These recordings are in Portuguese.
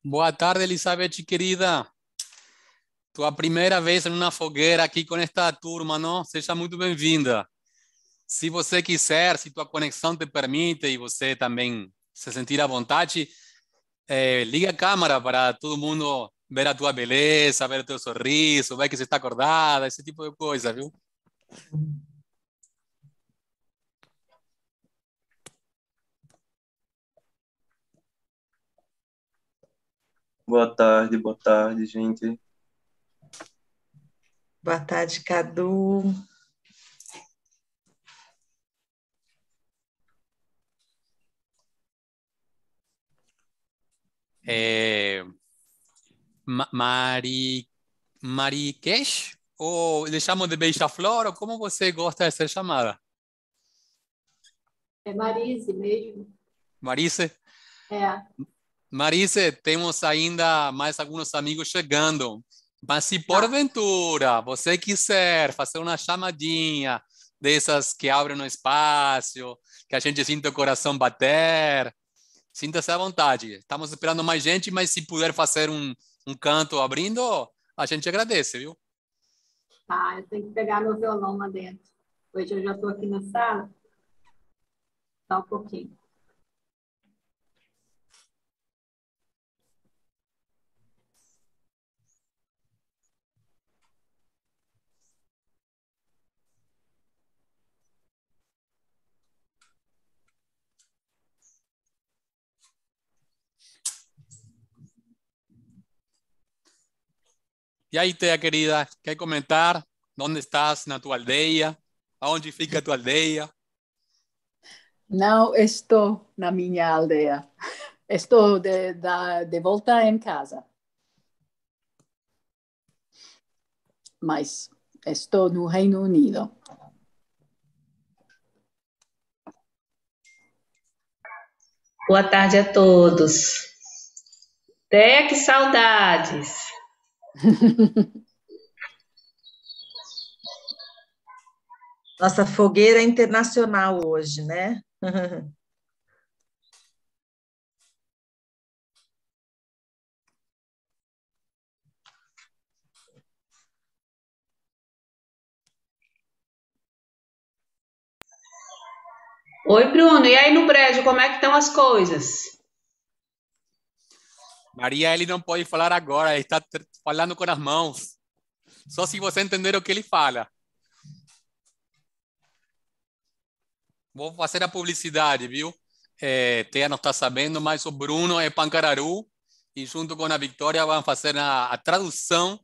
Boa tarde, Elizabeth, querida. Tua primeira vez em uma fogueira aqui com esta turma, não? Seja muito bem-vinda. Se você quiser, se tua conexão te permite e você também se sentir à vontade, liga a câmera para todo mundo ver a tua beleza, ver o teu sorriso, ver que você está acordada, esse tipo de coisa, viu? Boa tarde, gente. Boa tarde, Cadu. É, Mari, Mariquesh? Ou lhe chamam de beija-flor? Ou como você gosta de ser chamada? É Marise mesmo. Marise? É. Marise, temos ainda mais alguns amigos chegando. Mas se Tá. porventura você quiser fazer uma chamadinha dessas que abrem no espaço, que a gente sinta o coração bater, sinta-se à vontade. Estamos esperando mais gente, mas se puder fazer um canto abrindo, a gente agradece, viu? Tá, eu tenho que pegar meu violão lá dentro. Hoje eu já estou aqui na sala. Só um pouquinho. E aí, Tea querida, quer comentar? Onde estás na tua aldeia? Aonde fica a tua aldeia? Não estou na minha aldeia. Estou de volta em casa. Mas estou no Reino Unido. Boa tarde a todos. Até que saudades. Nossa fogueira internacional hoje, né? Oi, Bruno. E aí no prédio, como é que estão as coisas? Maria, ele não pode falar agora, ele está falando com as mãos. Só se você entender o que ele fala. Vou fazer a publicidade, viu? Tea não está sabendo, mas o Bruno é Pancararu e junto com a Victoria vão fazer a tradução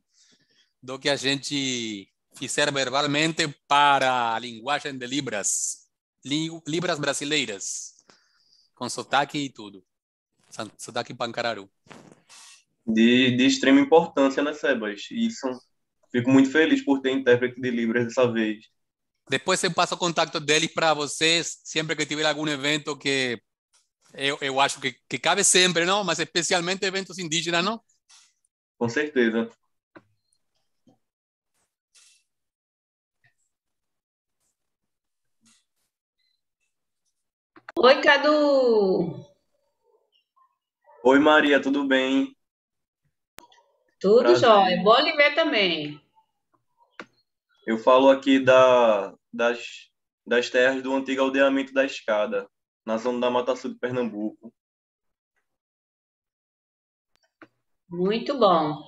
do que a gente fizer verbalmente para a linguagem de Libras. Libras brasileiras, com sotaque e tudo. Sotaque Pancararu. De extrema importância, né, Sebas? Isso. Fico muito feliz por ter intérprete de Libras dessa vez. Depois eu passo o contato deles para vocês, sempre que tiver algum evento que eu acho que cabe sempre, não? Mas especialmente eventos indígenas, não? Com certeza. Oi, Cadu. Oi, Maria, tudo bem? Tudo jóia. Prazer. Bom lhe ver também. Eu falo aqui das terras do antigo aldeamento da Escada, na zona da Mata Sul de Pernambuco. Muito bom.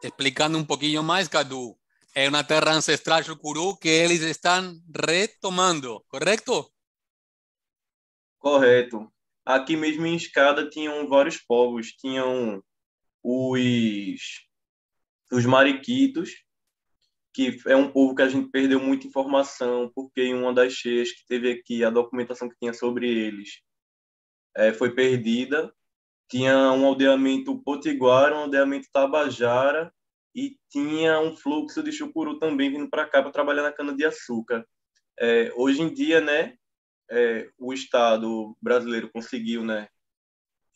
Explicando um pouquinho mais, Cadu, é uma terra ancestral Chucuru que eles estão retomando, correto? Correto. Aqui mesmo em Escada tinham vários povos. Tinham os, os mariquitos, que é um povo que a gente perdeu muita informação, porque em uma das cheias que teve aqui, a documentação que tinha sobre eles foi perdida. Tinha um aldeamento potiguar, um aldeamento tabajara, e tinha um fluxo de chucuru também vindo para cá para trabalhar na cana-de-açúcar. Hoje em dia, né, o Estado brasileiro conseguiu, né,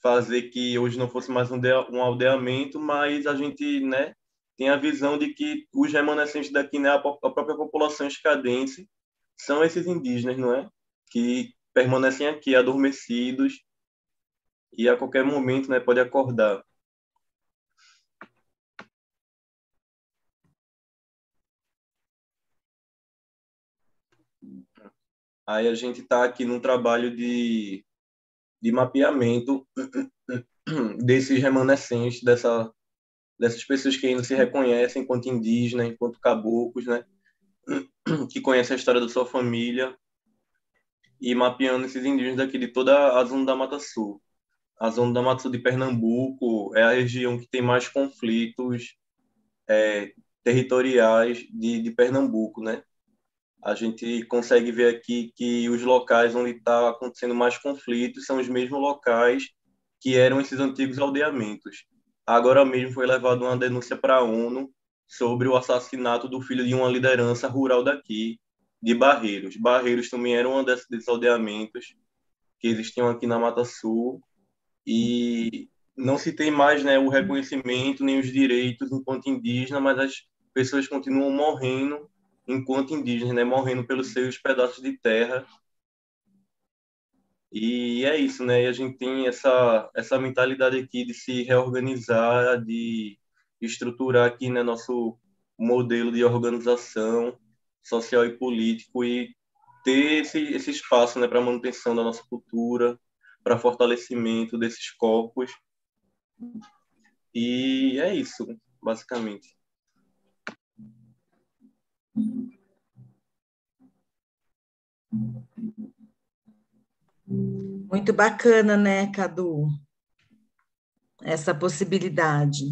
fazer que hoje não fosse mais um aldeamento, mas a gente, né, tem a visão de que os remanescentes daqui, né, a própria população escadense, são esses indígenas, não é? Que permanecem aqui adormecidos. e a qualquer momento, né, pode acordar. Aí a gente está aqui num trabalho de mapeamento desses remanescentes, dessas pessoas que ainda se reconhecem enquanto indígenas, enquanto caboclos, né? Que conhecem a história da sua família, e mapeando esses indígenas daqui de toda a zona da Mata Sul. A zona da Mata Sul de Pernambuco é a região que tem mais conflitos territoriais de Pernambuco, né? A gente consegue ver aqui que os locais onde está acontecendo mais conflitos são os mesmos locais que eram esses antigos aldeamentos. Agora mesmo foi levada uma denúncia para a ONU sobre o assassinato do filho de uma liderança rural daqui, de Barreiros. Barreiros também era um desses aldeamentos que existiam aqui na Mata Sul, e não se tem mais, né, o reconhecimento nem os direitos enquanto indígena, mas as pessoas continuam morrendo enquanto indígenas, né, morrendo pelos seus pedaços de terra. E é isso, né? E a gente tem essa mentalidade aqui de se reorganizar, de estruturar aqui, né, nosso modelo de organização social e político, e ter esse espaço, né, para manutenção da nossa cultura, para fortalecimento desses corpos. E é isso, basicamente. Muito bacana, né, Cadu? Essa possibilidade.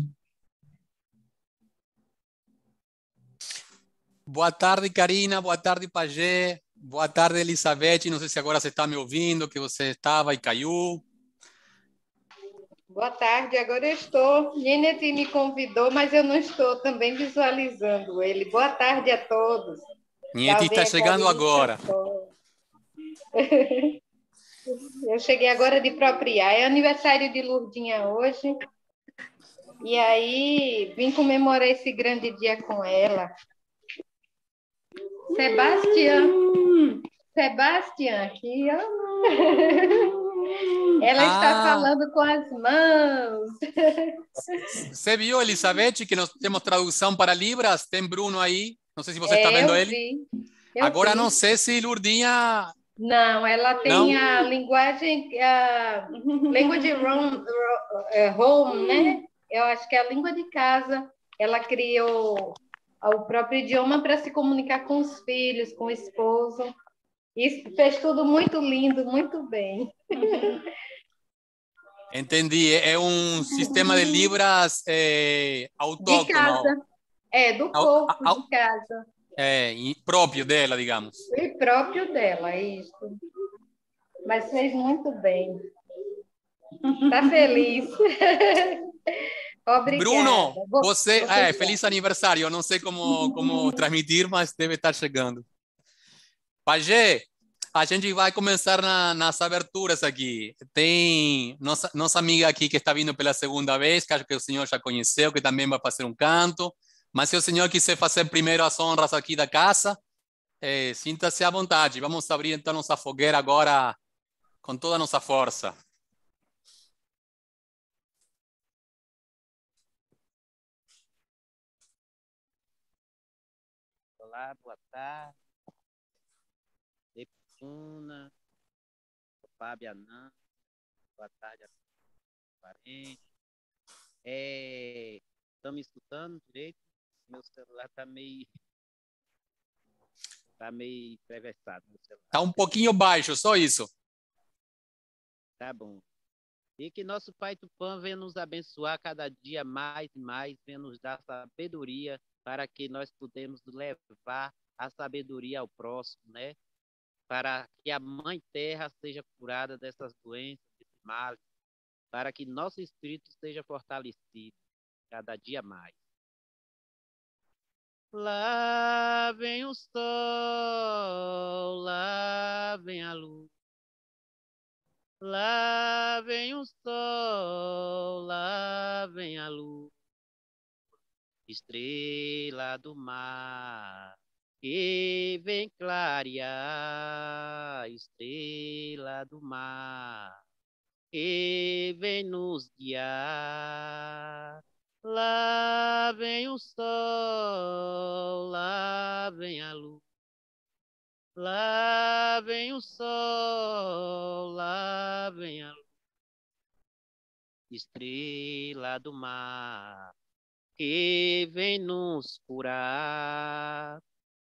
Boa tarde, Karina. Boa tarde, Pajé. Boa tarde, Elizabeth. Não sei se agora você está me ouvindo, que você estava e caiu. Boa tarde, agora eu estou. Ninete me convidou, mas eu não estou também visualizando ele. Boa tarde a todos. Nieti Saudei está a chegando Karine agora. Santoro. Eu cheguei agora de Propriá. É aniversário de Lurdinha hoje. E aí vim comemorar esse grande dia com ela. Sebastião, aqui, ó. Ela está falando com as mãos. Você viu, Elizabeth, que nós temos tradução para Libras? Tem Bruno aí. Não sei se você está vendo Eu ele. vi. Agora não sei se Lurdinha... Não, ela tem Não? a linguagem, language home, né? Eu acho que é a língua de casa. Ela criou o próprio idioma para se comunicar com os filhos, com o esposo. E fez tudo muito lindo, muito bem. Entendi. É um sistema de Libras De autóctono. casa. Do povo de casa. Próprio dela, digamos. E próprio dela, isso. Mas fez muito bem. Está feliz. Obrigada. Bruno, você feliz aniversário. Eu não sei como transmitir, mas deve estar chegando. Pajé, a gente vai começar nas aberturas aqui. Tem nossa amiga aqui que está vindo pela segunda vez, que acho que o senhor já conheceu, que também vai fazer um canto. Mas se o senhor quiser fazer primeiro as honras aqui da casa, sinta-se à vontade. Vamos abrir então nossa fogueira agora com toda a nossa força. Olá, boa tarde. Depuna, Fábio Anã, boa tarde a todos os parentes. Estão me escutando direito? Meu celular está meio atravessado. Está um pouquinho baixo, só isso. Tá bom. E que nosso Pai Tupã venha nos abençoar cada dia mais e mais, venha nos dar sabedoria para que nós podemos levar a sabedoria ao próximo, né? Para que a Mãe Terra seja curada dessas doenças, desses males, para que nosso espírito seja fortalecido cada dia mais. Lá vem o sol, lá vem a luz. Lá vem o sol, lá vem a luz. Estrela do mar, que vem clarear, estrela do mar, que vem nos guiar. Lá vem o sol, lá vem a luz. Lá vem o sol, lá vem a luz. Estrela do mar, que vem nos curar.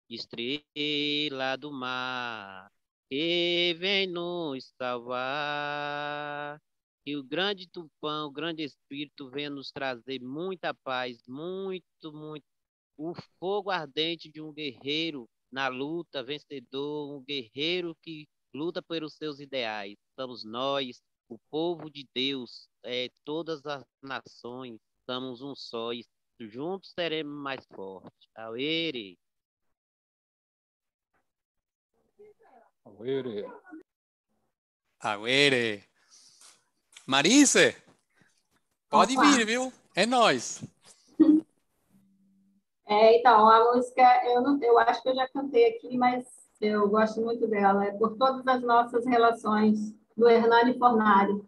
Estrela do mar, que vem nos salvar. E o grande Tupã, o grande Espírito, vem nos trazer muita paz, muito, muito. O fogo ardente de um guerreiro na luta, vencedor, um guerreiro que luta pelos seus ideais. Somos nós, o povo de Deus, todas as nações, somos um só e juntos seremos mais fortes. Auere! Agüere. Agüere. Marice, pode Opa. vir, viu? É nóis. Então, a música, eu acho que eu já cantei aqui, mas eu gosto muito dela. É Por Todas as Nossas Relações, do Hernani Fornari.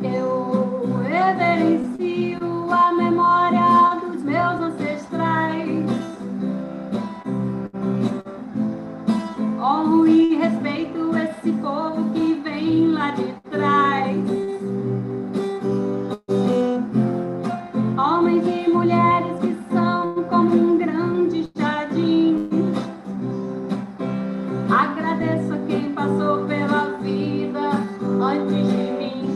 Eu reverencio a memória dos meus ancestrais. Honro e respeito esse povo que vem lá de trás. Homens e mulheres que são como um grande jardim. Agradeço a quem passou pela vida antes de mim.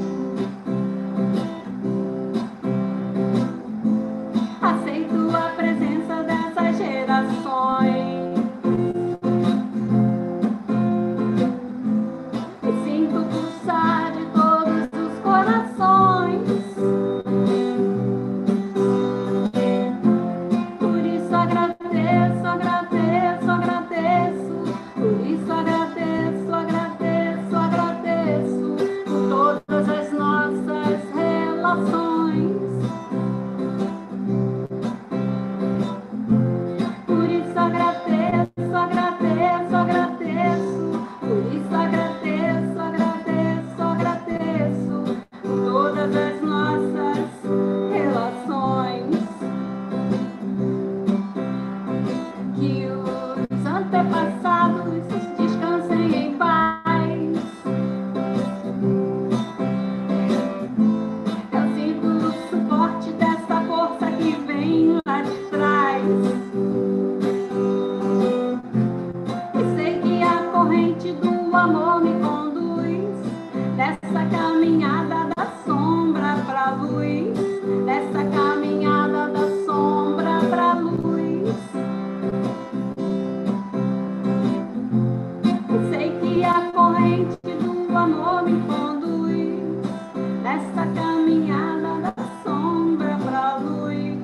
Aceito a presença dessas gerações. E sinto o pulsar de todos os corações. Por isso agradeço, agradeço, agradeço. Por isso agradeço, agradeço, agradeço. Por todas as nossas relações. Por isso agradeço, agradeço, agradeço. Por isso agradeço, agradeço, agradeço. Por todas as nossas relações. Que os antepassados descansem em paz. Eu sinto o suporte dessa força que vem lá de trás. E sei que a corrente do amor me conduz nessa caminhada da sombra pra luz. Nessa caminhada da sombra pra luz. Sei que a corrente do amor me conduz nessa caminhada da sombra pra luz.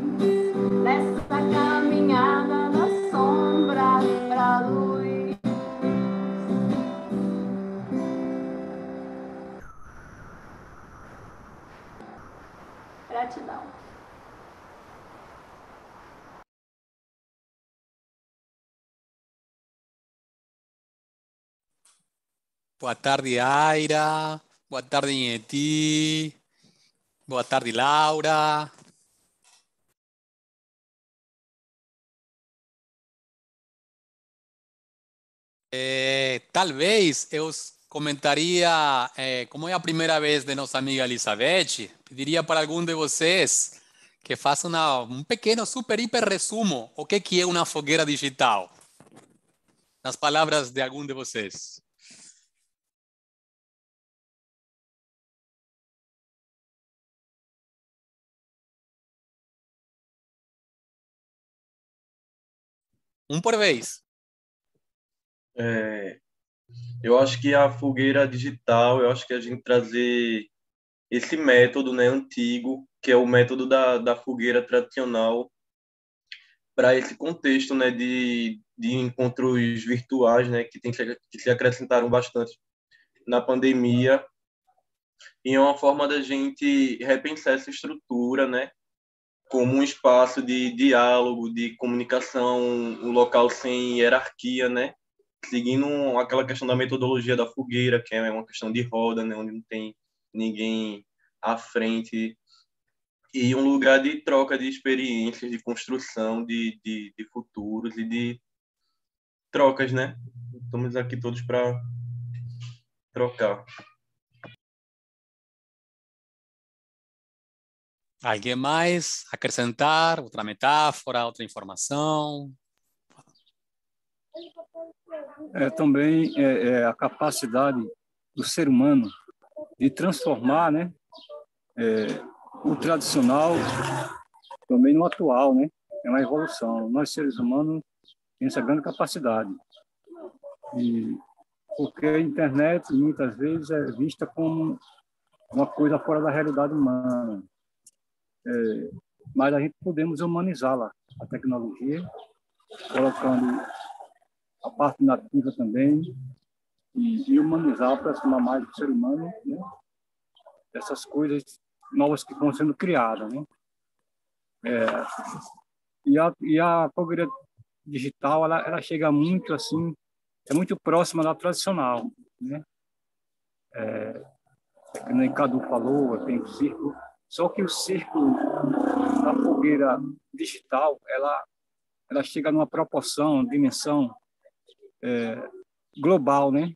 Nessa caminhada da sombra pra luz. Gratidão. Boa tarde, Aira. Boa tarde, Ineti. Boa tarde, Laura. Talvez eu comentaria, como é a primeira vez de nossa amiga Elizabeth, pediria para algum de vocês que faça um pequeno super hiper resumo o que é uma fogueira digital, nas palavras de algum de vocês. Um por vez. Eu acho que a fogueira digital, eu acho que a gente trazer esse método, né, antigo, que é o método da fogueira tradicional, para esse contexto, né, de encontros virtuais, né, que se acrescentaram bastante na pandemia, e é uma forma da gente repensar essa estrutura, né, como um espaço de diálogo, de comunicação, um local sem hierarquia, né? Seguindo aquela questão da metodologia da fogueira, que é uma questão de roda, né? Onde não tem ninguém à frente, e um lugar de troca de experiências, de construção de futuros e de trocas, né? Estamos aqui todos para trocar. Alguém mais? Acrescentar outra metáfora, outra informação? Também a capacidade do ser humano de transformar, né, o tradicional também no atual, né? É uma evolução. Nós, seres humanos, temos essa grande capacidade. Porque a internet, muitas vezes, é vista como uma coisa fora da realidade humana. Mas a gente podemos humanizá-la, a tecnologia, colocando a parte nativa também, e humanizar para aproximar mais do ser humano, né? Essas coisas novas que estão sendo criadas, né? E a fogueira digital, ela chega muito assim, é muito próxima da tradicional, né? Que nem Cadu falou, tem o círculo, só que o círculo da fogueira digital, ela chega numa proporção, dimensão global, né?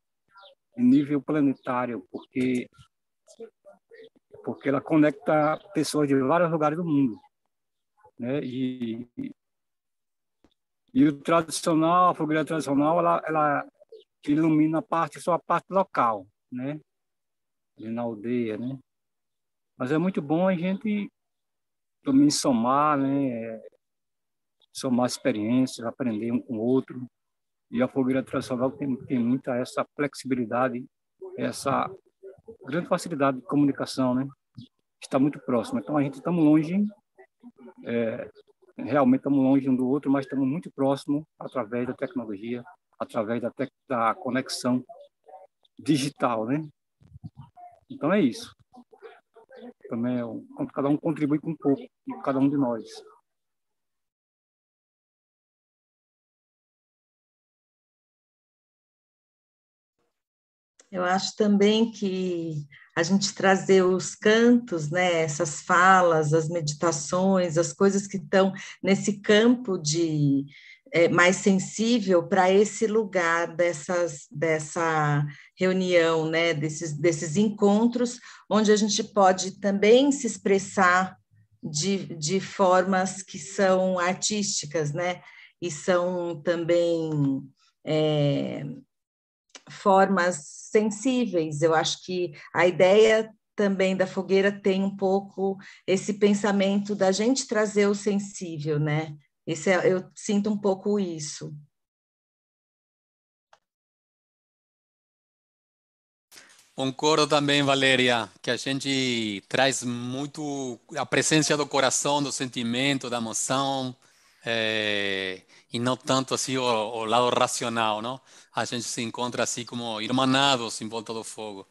Em nível planetário, porque ela conecta pessoas de vários lugares do mundo, né? E o tradicional, a fogueira tradicional, ela ilumina só a parte local, né? Ali na aldeia, né? Mas é muito bom a gente também somar, né? Somar experiências, aprender um com o outro. E a fogueira tradicional tem muita essa flexibilidade, essa grande facilidade de comunicação, né? Está muito próximo. Então, a gente estamos longe, realmente estamos longe um do outro, mas estamos muito próximos através da tecnologia, através da conexão digital, né? Então, é isso. Também cada um contribui com um pouco, de cada um de nós. Eu acho também que a gente trazer os cantos, né, essas falas, as meditações, as coisas que estão nesse campo de mais sensível para esse lugar dessa reunião, né, desses encontros, onde a gente pode também se expressar de formas que são artísticas, né, e são também formas sensíveis. Eu acho que a ideia também da fogueira tem um pouco esse pensamento da gente trazer o sensível, né? Eu sinto um pouco isso. Concordo também, Valéria, que a gente traz muito a presença do coração, do sentimento, da emoção, e não tanto assim o lado racional, não? A gente se encontra assim como irmanados em volta do fogo.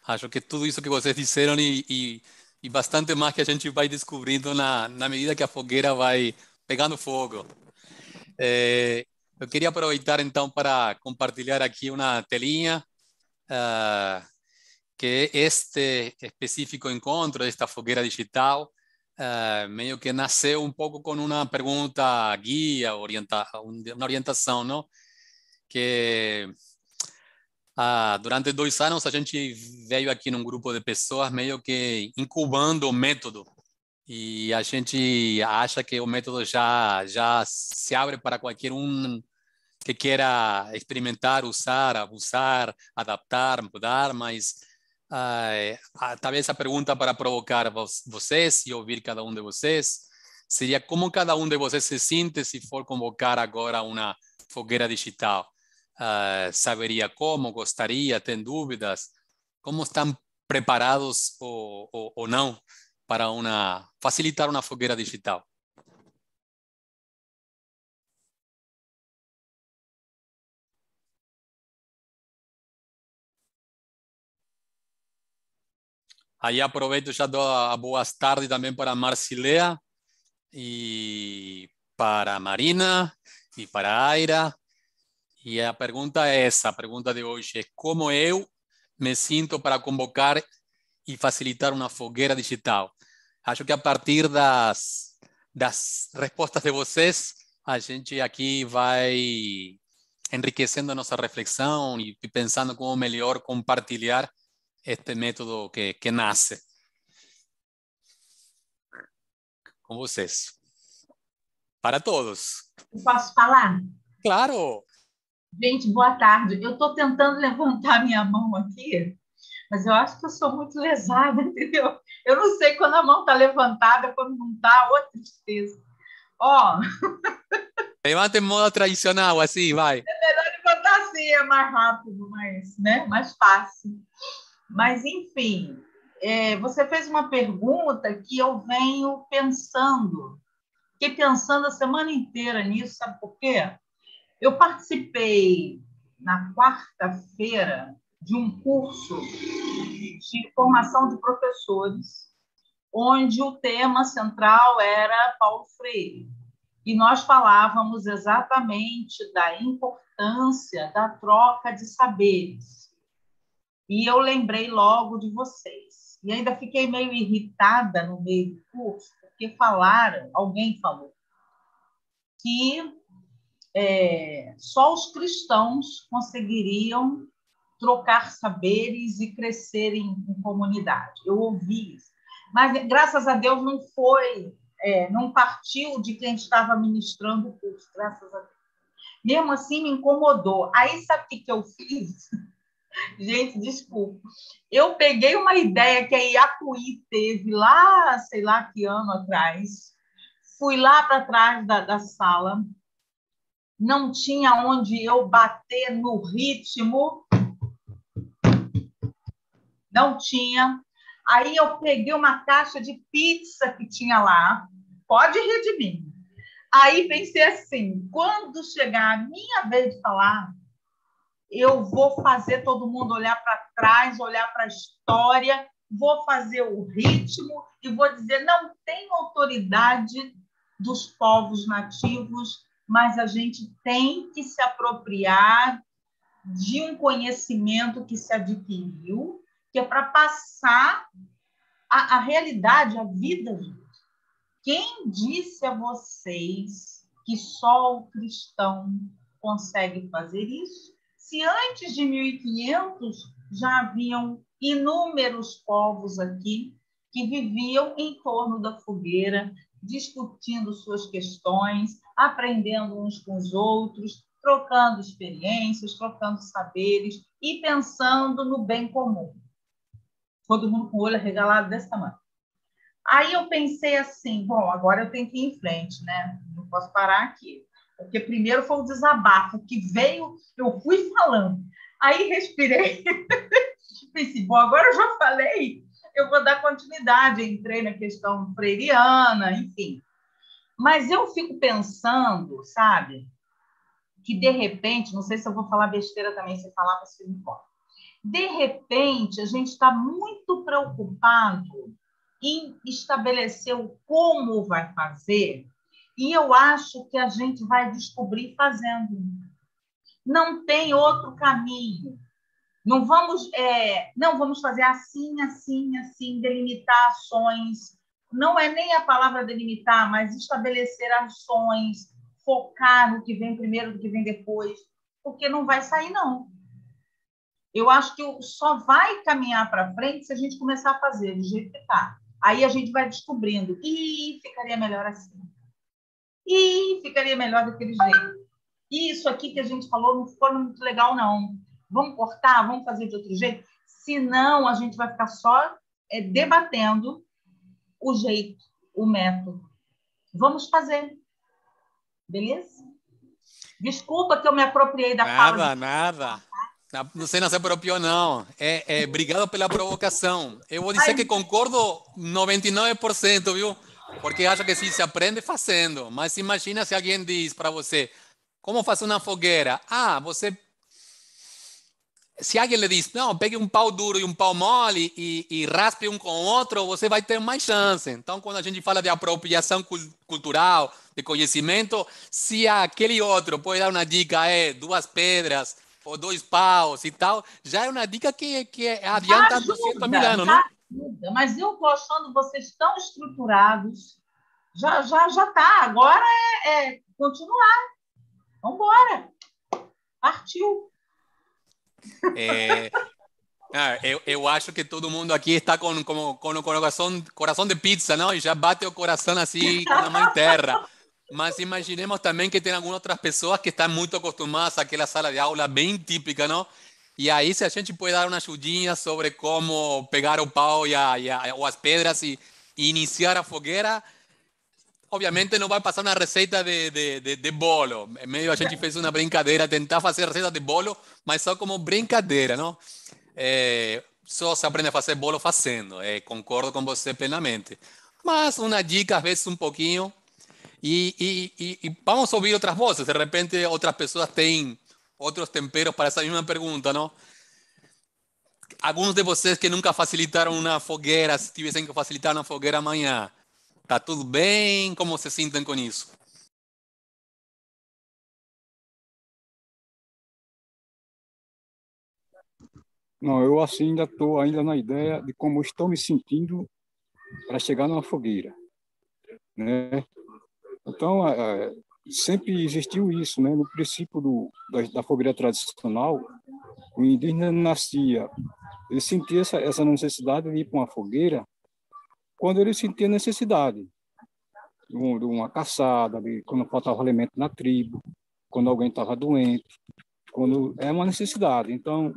Acho que tudo isso que vocês disseram e bastante mais que a gente vai descobrindo na medida que a fogueira vai pegando fogo. Eu queria aproveitar então para compartilhar aqui uma telinha. Que este específico encontro, esta fogueira digital, meio que nasceu um pouco com uma pergunta guia, uma orientação, não? Que durante 2 anos a gente veio aqui num grupo de pessoas meio que incubando o método e a gente acha que o método já se abre para qualquer um que queira experimentar, usar, abusar, adaptar, mudar, mas talvez a pergunta para provocar vocês e ouvir cada um de vocês seria como cada um de vocês se sente se for convocar agora uma fogueira digital. Saberia como, gostaria, tem dúvidas? Como estão preparados ou não para facilitar uma fogueira digital? Aí aproveito e já dou a boas tardes também para a Marcilea, e para a Marina e para a Aira. E a pergunta é essa, a pergunta de hoje é como eu me sinto para convocar e facilitar uma fogueira digital. Acho que a partir das respostas de vocês, a gente aqui vai enriquecendo a nossa reflexão e pensando como melhor compartilhar este método que nasce. Com vocês. Para todos. Eu posso falar? Claro! Gente, boa tarde. Eu estou tentando levantar minha mão aqui, mas eu acho que eu sou muito lesada, entendeu? Eu não sei quando a mão está levantada, quando não está, ô tristeza. Ó. Levanta em modo tradicional, assim, vai. É melhor levantar assim, é mais rápido, mais fácil. Mas, enfim, você fez uma pergunta que eu venho pensando. Fiquei pensando a semana inteira nisso, sabe por quê? Eu participei, na quarta-feira, de um curso de formação de professores, onde o tema central era Paulo Freire. E nós falávamos exatamente da importância da troca de saberes. E eu lembrei logo de vocês. E ainda fiquei meio irritada no meio do curso, porque alguém falou, que só os cristãos conseguiriam trocar saberes e crescer em comunidade. Eu ouvi isso. Mas, graças a Deus, não partiu de quem estava ministrando o curso, graças a Deus. Mesmo assim, me incomodou. Aí, sabe o que eu fiz? Gente, desculpa. Eu peguei uma ideia que a Iacuí teve lá, sei lá que ano atrás, fui lá para trás da sala, não tinha onde eu bater no ritmo, não tinha. Aí eu peguei uma caixa de pizza que tinha lá, pode rir de mim. Aí pensei assim, quando chegar a minha vez de falar, eu vou fazer todo mundo olhar para trás, olhar para a história, vou fazer o ritmo e vou dizer, não tem autoridade dos povos nativos, mas a gente tem que se apropriar de um conhecimento que se adquiriu, que é para passar a realidade, a vida. Quem disse a vocês que só o cristão consegue fazer isso? Se antes de 1500 já haviam inúmeros povos aqui que viviam em torno da fogueira, discutindo suas questões, aprendendo uns com os outros, trocando experiências, trocando saberes e pensando no bem comum. Todo mundo com o olho arregalado desse tamanho. Aí eu pensei assim, bom, agora eu tenho que ir em frente, né? Não posso parar aqui. Porque primeiro foi o desabafo que veio, eu fui falando. Aí respirei. Pensei, bom, agora eu já falei, eu vou dar continuidade. Entrei na questão freiriana, enfim. Mas eu fico pensando, sabe, que de repente, não sei se eu vou falar besteira também, se falar, você me importa. De repente, a gente está muito preocupado em estabelecer o como vai fazer, e eu acho que a gente vai descobrir fazendo. Não tem outro caminho. Não vamos fazer assim, assim, assim, delimitar ações. Não é nem a palavra delimitar, mas estabelecer ações, focar no que vem primeiro, do que vem depois, porque não vai sair, não. Eu acho que só vai caminhar para frente se a gente começar a fazer do jeito que está. Aí a gente vai descobrindo, ficaria melhor assim. Ficaria melhor daquele jeito. Isso aqui que a gente falou não ficou muito legal, não. Vamos cortar, vamos fazer de outro jeito? Senão, a gente vai ficar só debatendo o jeito, o método. Vamos fazer. Beleza? Desculpa que eu me apropriei da fala. Nada. Você não se apropriou, não. Obrigado pela provocação. Eu vou dizer que concordo 99%, viu? Porque acho que se aprende fazendo. Mas imagina se alguém diz para você, como fazer uma fogueira? Você se alguém lhe diz, não, pegue um pau duro e um pau mole e raspe um com o outro, você vai ter mais chance. Então, quando a gente fala de apropriação cultural, de conhecimento, se aquele outro pode dar uma dica, 2 pedras ou 2 paus e tal, já é uma dica que adianta 200 mil anos, né? Ajuda, mas eu estou achando vocês tão estruturados. Já tá. Agora é continuar. Vamos embora. Partiu. Eu acho que todo mundo aqui está com o coração de pizza, não? E já bate o coração assim com a mãe terra. Mas imaginemos também que tem algumas outras pessoas que estão muito acostumadas àquela sala de aula bem típica, não? E aí, se a gente pode dar uma ajudinha sobre como pegar o pau ou as pedras e iniciar a fogueira, obviamente não vai passar uma receita de bolo. Meio a gente fez uma brincadeira, tentar fazer receita de bolo, mas só como brincadeira, não? Só se aprende a fazer bolo fazendo. Concordo com você plenamente. Mas uma dica, às vezes, um pouquinho. E vamos ouvir outras vozes. De repente, outras pessoas têm outros temperos para essa mesma pergunta, não? Alguns de vocês que nunca facilitaram uma fogueira, se tivessem que facilitar uma fogueira amanhã, tá tudo bem? Como se sentem com isso? Não, eu assim ainda estou na ideia de como estou me sentindo para chegar numa fogueira, né? Então, sempre existiu isso, né? No princípio da fogueira tradicional, o indígena nascia, ele sentia essa necessidade de ir para uma fogueira quando ele sentia necessidade de uma caçada, quando faltava alimento na tribo, quando alguém estava doente, quando é uma necessidade. Então,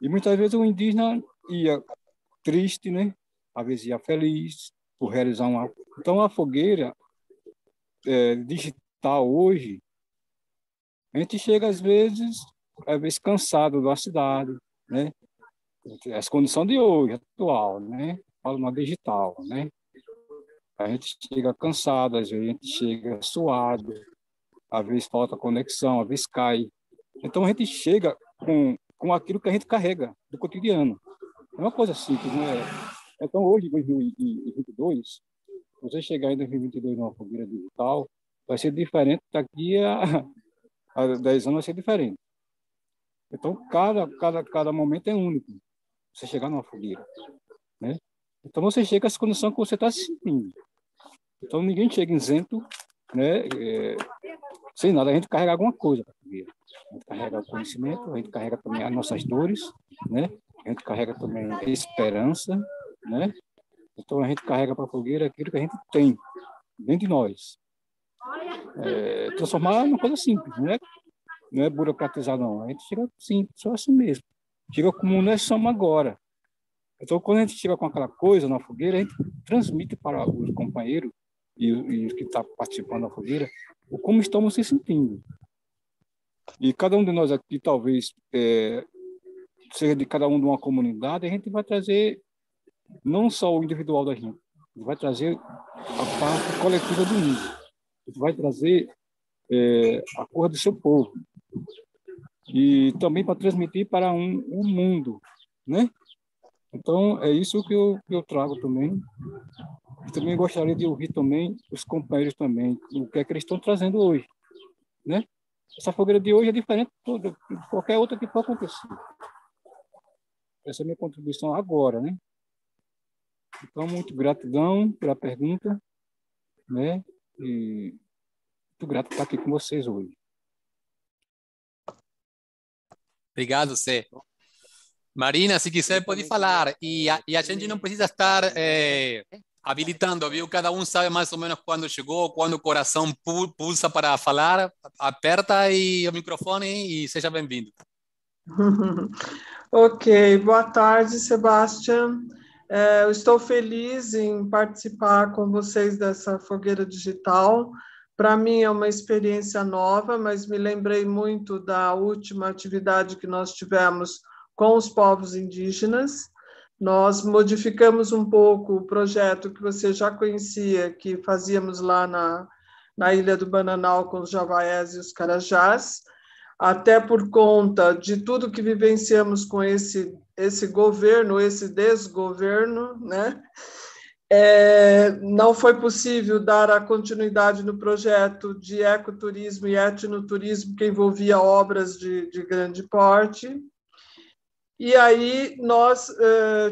e muitas vezes o indígena ia triste, né? Às vezes ia feliz por realizar uma. Então, a fogueira digital hoje, a gente chega às vezes cansado da cidade, né? As condições de hoje, atual, né? Falo na digital, né? A gente chega cansado, às vezes a gente chega suado, às vezes falta conexão, às vezes cai. Então a gente chega com aquilo que a gente carrega do cotidiano. É uma coisa simples, né? Então hoje, em 2022, você chegar em 2022 numa fogueira digital, vai ser diferente daqui a 10 anos, vai ser diferente. Então, cada momento é único. Você chegar numa fogueira, né? Então, você chega às condições que você está se sentindo. Então, ninguém chega isento, né? Sem nada. A gente carrega alguma coisa para a fogueira. A gente carrega o conhecimento, a gente carrega também as nossas dores, né? A gente carrega também a esperança, né? Então, a gente carrega para a fogueira aquilo que a gente tem dentro de nós. Transformar numa coisa simples, né? Não é burocratizar, não. A gente chega simples, só assim mesmo. Chega como nós somos agora. Então, quando a gente chega com aquela coisa na fogueira, a gente transmite para os companheiros e os que estão participando da fogueira como estamos se sentindo. E cada um de nós aqui, talvez, seja de cada um de uma comunidade, a gente vai trazer não só o individual da gente, a gente vai trazer a parte coletiva do mundo. A gente vai trazer a cor do seu povo. E também para transmitir para um mundo, né? Então, é isso que eu trago também. Eu também gostaria de ouvir também os companheiros também, o que é que eles estão trazendo hoje, né? Essa fogueira de hoje é diferente de qualquer outra que pode acontecer. Essa é a minha contribuição agora, né? Então, muito gratidão pela pergunta, né? E muito grato por estar aqui com vocês hoje. Obrigado, Zé. Marina, se quiser, pode falar. E a gente não precisa estar habilitando, viu? Cada um sabe mais ou menos quando chegou, quando o coração pulsa para falar. Aperta aí o microfone e seja bem-vindo. Ok, boa tarde, Sebastião. Eu estou feliz em participar com vocês dessa fogueira digital. Para mim é uma experiência nova, mas me lembrei muito da última atividade que nós tivemos com os povos indígenas. Nós modificamos um pouco o projeto que você já conhecia, que fazíamos lá na Ilha do Bananal com os Javaés e os Carajás. até por conta de tudo que vivenciamos com esse governo, esse desgoverno, né? Não foi possível dar a continuidade no projeto de ecoturismo e etnoturismo que envolvia obras de grande porte. E aí nós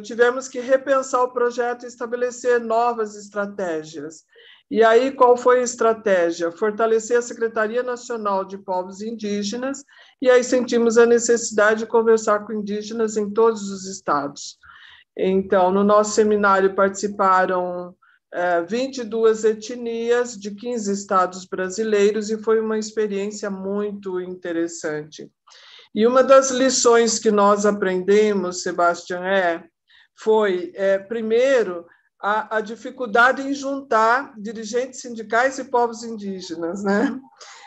tivemos que repensar o projeto e estabelecer novas estratégias. E aí qual foi a estratégia? Fortalecer a Secretaria Nacional de Povos Indígenas, e aí sentimos a necessidade de conversar com indígenas em todos os estados. Então, no nosso seminário participaram 22 etnias de 15 estados brasileiros, e foi uma experiência muito interessante. E uma das lições que nós aprendemos, Sebastião, foi, primeiro, a dificuldade em juntar dirigentes sindicais e povos indígenas, né?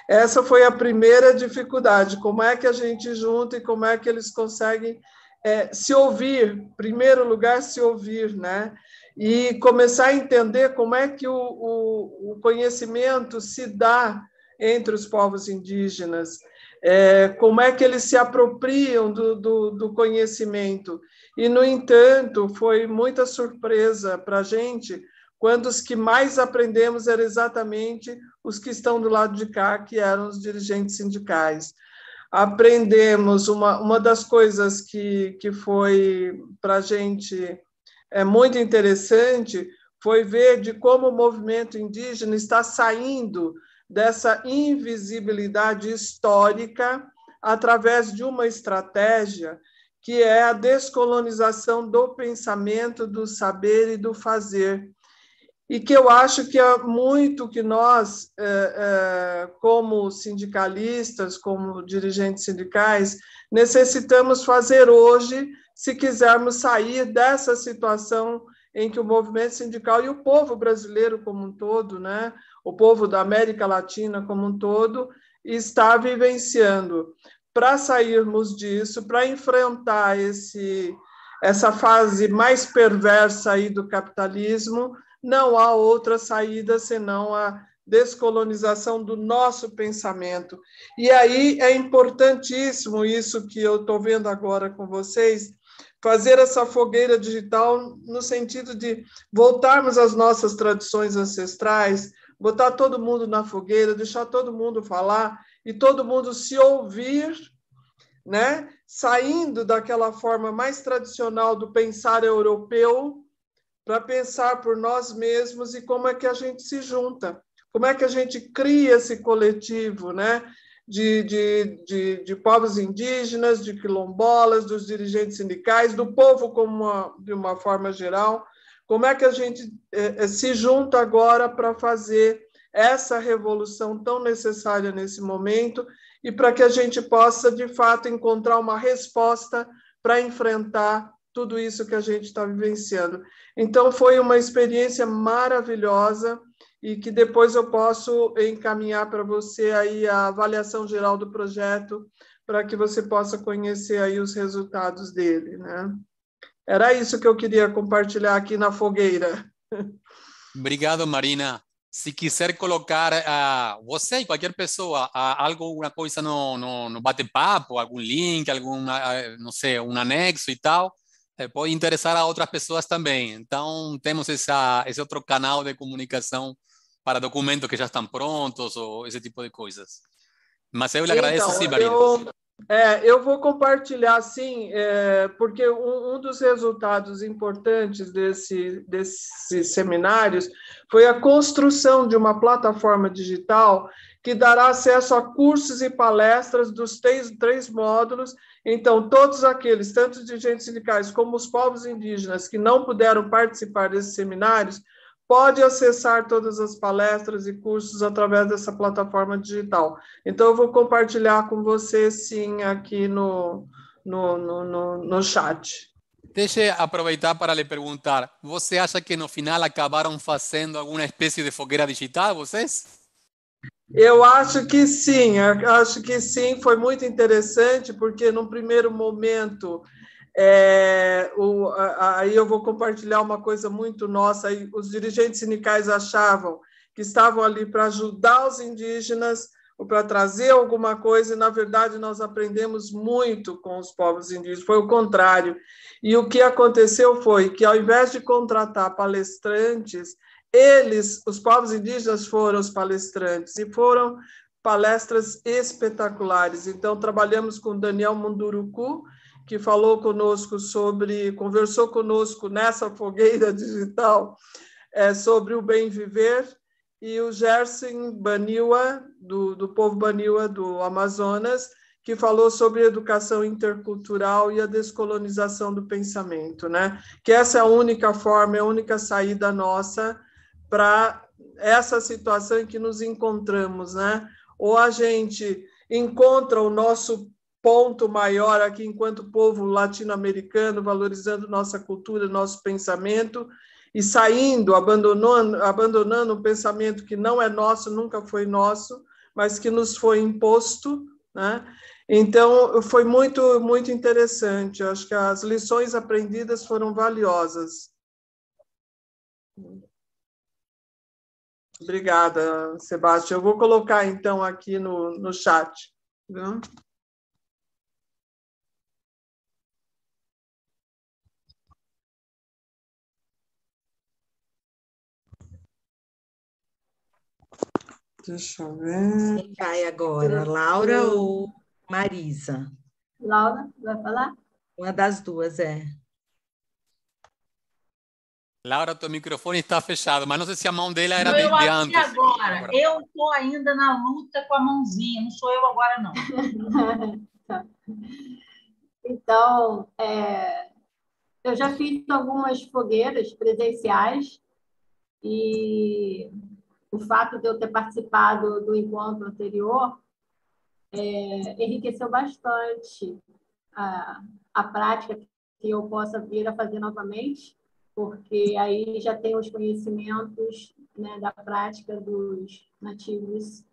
Essa foi a primeira dificuldade, como é que a gente junta e como é que eles conseguem se ouvir, em primeiro lugar, se ouvir, né? E começar a entender como é que o conhecimento se dá entre os povos indígenas, como é que eles se apropriam do conhecimento. E, no entanto, foi muita surpresa para a gente quando os que mais aprendemos eram exatamente os que estão do lado de cá, que eram os dirigentes sindicais. Aprendemos, uma das coisas que foi para a gente muito interessante, foi ver de como o movimento indígena está saindo dessa invisibilidade histórica através de uma estratégia que é a descolonização do pensamento, do saber e do fazer. E que eu acho que é muito que nós, como sindicalistas, como dirigentes sindicais, necessitamos fazer hoje, se quisermos sair dessa situação em que o movimento sindical e o povo brasileiro como um todo, né, o povo da América Latina como um todo, está vivenciando. Para sairmos disso, para enfrentar essa fase mais perversa aí do capitalismo, não há outra saída senão a descolonização do nosso pensamento. E aí é importantíssimo isso que eu estou vendo agora com vocês, fazer essa fogueira digital no sentido de voltarmos às nossas tradições ancestrais, botar todo mundo na fogueira, deixar todo mundo falar e todo mundo se ouvir, né? Saindo daquela forma mais tradicional do pensar europeu, para pensar por nós mesmos e como é que a gente se junta, como é que a gente cria esse coletivo, né? De povos indígenas, de quilombolas, dos dirigentes sindicais, do povo de uma forma geral, como é que a gente se junta agora para fazer essa revolução tão necessária nesse momento e para que a gente possa, de fato, encontrar uma resposta para enfrentar tudo isso que a gente está vivenciando. Então, foi uma experiência maravilhosa e que depois eu posso encaminhar para você aí a avaliação geral do projeto para que você possa conhecer aí os resultados dele, né? Era isso que eu queria compartilhar aqui na fogueira. Obrigado, Marina. Se quiser colocar você e qualquer pessoa alguma coisa no bate-papo, algum link, não sei, um anexo e tal, pode interessar a outras pessoas também. Então, temos esse outro canal de comunicação para documentos que já estão prontos ou esse tipo de coisas. Mas eu lhe agradeço, sim, Marina. Eu vou compartilhar, sim, porque um dos resultados importantes desses seminários foi a construção de uma plataforma digital que dará acesso a cursos e palestras dos três módulos. Então, todos aqueles, tanto os dirigentes sindicais como os povos indígenas que não puderam participar desses seminários, pode acessar todas as palestras e cursos através dessa plataforma digital. Então, eu vou compartilhar com você, sim, aqui no chat. Deixa eu aproveitar para lhe perguntar, você acha que no final acabaram fazendo alguma espécie de fogueira digital, vocês? Eu acho que sim, foi muito interessante, porque num primeiro momento... aí eu vou compartilhar uma coisa muito nossa. Os dirigentes sindicais achavam que estavam ali para ajudar os indígenas, ou para trazer alguma coisa, e, na verdade, nós aprendemos muito com os povos indígenas, foi o contrário. E o que aconteceu foi que, ao invés de contratar palestrantes, os povos indígenas foram os palestrantes, e foram palestras espetaculares. Então, trabalhamos com Daniel Munduruku, que conversou conosco nessa fogueira digital sobre o bem viver, e o Gerson Baniwa, do povo Baniwa do Amazonas, que falou sobre educação intercultural e a descolonização do pensamento, né? Que essa é a única forma, é a única saída nossa para essa situação em que nos encontramos, né? Ou a gente encontra o nosso ponto maior aqui enquanto povo latino-americano, valorizando nossa cultura, nosso pensamento, e saindo, abandonando um pensamento que não é nosso, nunca foi nosso, mas que nos foi imposto, né? Então, foi muito, muito interessante. Eu acho que as lições aprendidas foram valiosas. Obrigada, Sebastião. Eu vou colocar, então, aqui no chat. Viu? Deixa eu ver. Quem vai agora, Laura ou Marisa? Laura, vai falar? Uma das duas, Laura, teu microfone está fechado, mas não sei se a mão dela era eu de aqui antes. agora. Eu estou ainda na luta com a mãozinha, não sou eu agora, não. Então, eu já fiz algumas fogueiras presenciais e o fato de eu ter participado do encontro anterior enriqueceu bastante a prática que eu possa vir a fazer novamente, porque aí já tenho os conhecimentos, né, da prática dos nativos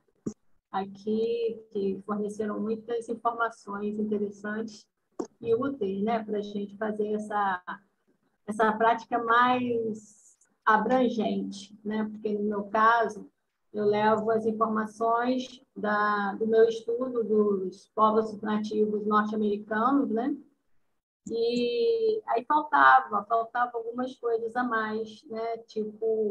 aqui, que forneceram muitas informações interessantes e úteis, né, para a gente fazer essa prática mais abrangente, né? Porque, no meu caso, eu levo as informações do meu estudo dos povos nativos norte-americanos, né? E aí faltava algumas coisas a mais, né? Tipo,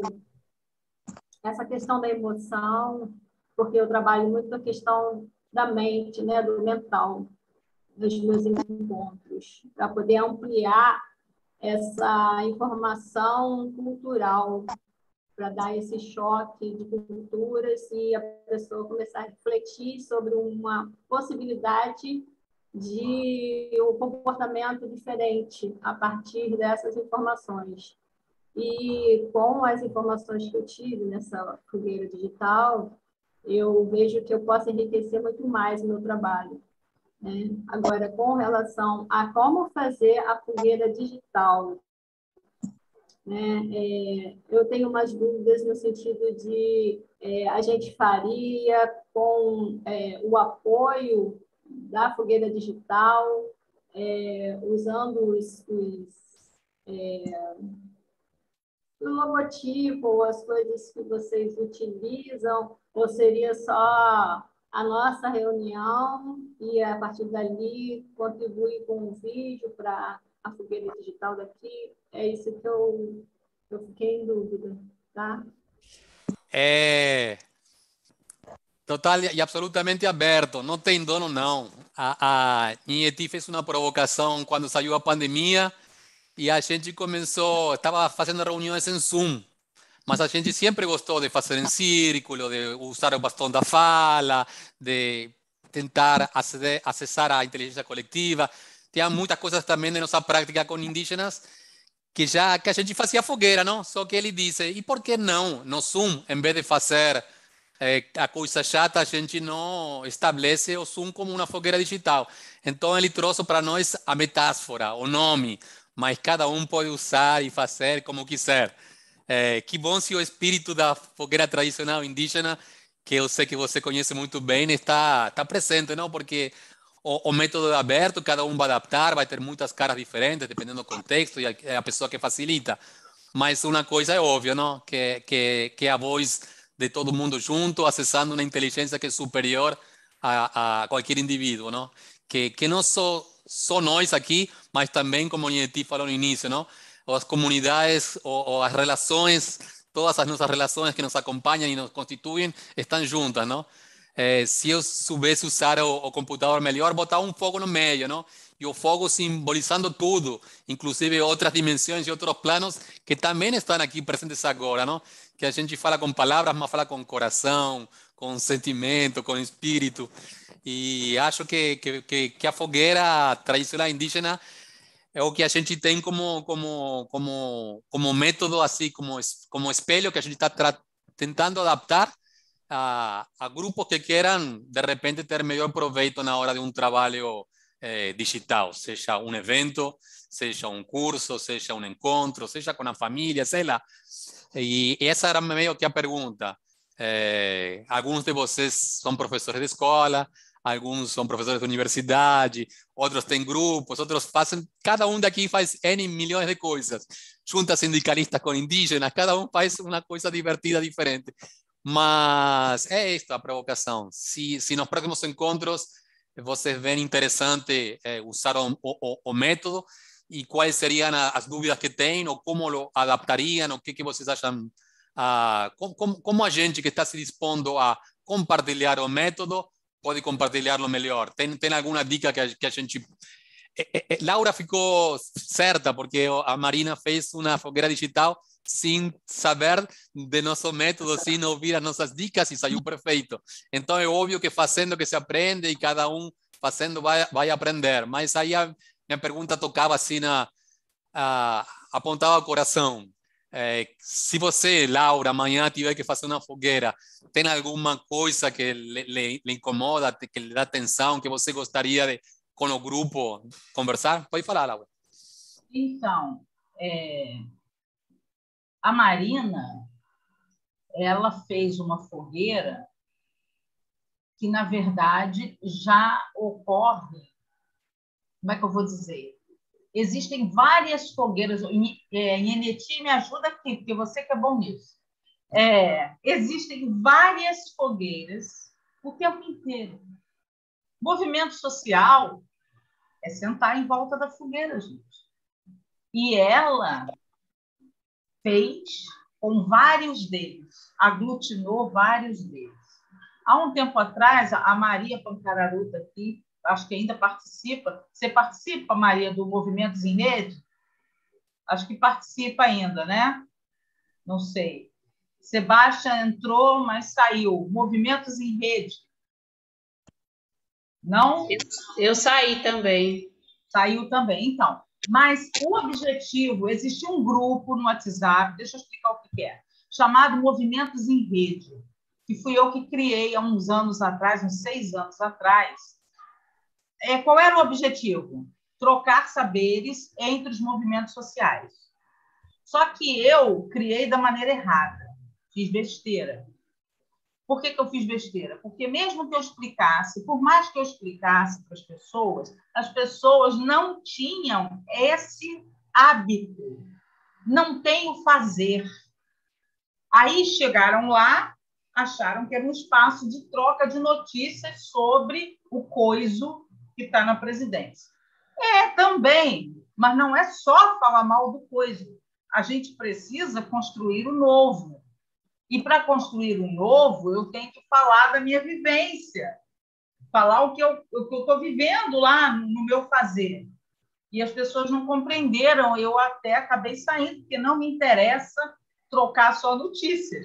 essa questão da emoção, porque eu trabalho muito com a questão da mente, né? Do mental, nos meus encontros, para poder ampliar essa informação cultural, para dar esse choque de culturas e a pessoa começar a refletir sobre uma possibilidade de um comportamento diferente a partir dessas informações. E com as informações que eu tive nessa fogueira digital, eu vejo que eu posso enriquecer muito mais o meu trabalho. Agora, com relação a como fazer a fogueira digital, eu tenho umas dúvidas no sentido de a gente faria com o apoio da fogueira digital, usando o logotipo, as coisas que vocês utilizam, ou seria só a nossa reunião e, a partir dali, contribuir com um vídeo para a fogueira digital daqui? É isso que eu fiquei em dúvida, tá? Total e absolutamente aberto, não tem dono, não. A Inheti fez uma provocação quando saiu a pandemia e a gente estava fazendo reuniões em Zoom. Mas a gente sempre gostou de fazer em círculo, de usar o bastão da fala, de tentar acessar a inteligência coletiva. Tinha muitas coisas também de nossa prática com indígenas que a gente fazia fogueira, não? Só que ele disse, e por que não? No Zoom, em vez de fazer a coisa chata, a gente não estabelece o Zoom como uma fogueira digital. Então ele trouxe para nós a metáfora, o nome, mas cada um pode usar e fazer como quiser. Que bom se o espírito da fogueira tradicional indígena, que eu sei que você conhece muito bem, está presente, não? Porque o método é aberto, cada um vai adaptar, vai ter muitas caras diferentes, dependendo do contexto e a pessoa que facilita. Mas uma coisa é óbvia, não? Que a voz de todo mundo junto, acessando uma inteligência que é superior a qualquer indivíduo, não? Que não só nós aqui, mas também, como o Nieti falou no início, não? As comunidades ou as relações, todas as nossas relações que nos acompanham e nos constituem, estão juntas, não? Se eu soubesse usar o computador melhor, botar um fogo no meio, não? E o fogo simbolizando tudo, inclusive outras dimensões e outros planos que também estão aqui presentes agora, não? Que a gente fala com palavras, mas fala com coração, com sentimento, com espírito. E acho que a fogueira tradicional indígena é o que a gente tem como método, assim, como espelho que a gente está tentando adaptar a grupos que queiram, de repente, ter melhor proveito na hora de um trabalho digital, seja um evento, seja um curso, seja um encontro, seja com a família, sei lá. E essa era meio que a pergunta. Alguns de vocês são professores de escola, alguns são professores de universidade, outros têm grupos, outros fazem... Cada um daqui faz N milhões de coisas. Junta sindicalistas com indígenas, cada um faz uma coisa divertida, diferente. Mas é esta a provocação. Se nos próximos encontros vocês veem interessante usar o método, e quais seriam as dúvidas que têm, ou como lo adaptariam, o que vocês acham, como a gente que está se dispondo a compartilhar o método pode compartilhá-lo melhor. Tem alguma dica que a gente... Laura ficou certa, porque a Marina fez uma fogueira digital sem saber de nosso método, sem ouvir as nossas dicas, e saiu perfeito. Então é óbvio que fazendo que se aprende, e cada um fazendo vai aprender. Mas aí a minha pergunta tocava assim, apontava ao coração. Se você, Laura, amanhã tiver que fazer uma fogueira, tem alguma coisa que lhe incomoda, que lhe dá atenção, que você gostaria de, com o grupo, conversar? Pode falar, Laura. Então, a Marina, ela fez uma fogueira que, na verdade, já ocorre, como é que eu vou dizer? Existem várias fogueiras. Nieti, me ajuda aqui, porque você que é bom nisso. Existem várias fogueiras o tempo inteiro. Movimento social é sentar em volta da fogueira, gente. E ela fez com vários deles, aglutinou vários deles. Há um tempo atrás, a Maria Pancararuta aqui, acho que ainda participa. Você participa, Maria, do Movimentos em Rede? Acho que participa ainda, né? Não sei. Sebastião entrou, mas saiu. Movimentos em Rede. Não? Eu saí também. Saiu também, então. Mas o objetivo, existia um grupo no WhatsApp, deixa eu explicar o que é, chamado Movimentos em Rede, que fui eu que criei há uns anos atrás, uns 6 anos atrás. Qual era o objetivo? Trocar saberes entre os movimentos sociais. Só que eu criei da maneira errada, fiz besteira. Por que eu fiz besteira? Porque mesmo que eu explicasse, por mais que eu explicasse para as pessoas não tinham esse hábito, não têm o fazer. Aí chegaram lá, acharam que era um espaço de troca de notícias sobre o coiso que está na presidência. Também, mas não é só falar mal do coiso. A gente precisa construir o novo. E para construir o novo, eu tenho que falar da minha vivência, falar o que eu estou vivendo lá no meu fazer. E as pessoas não compreenderam, eu até acabei saindo, porque não me interessa trocar só notícias.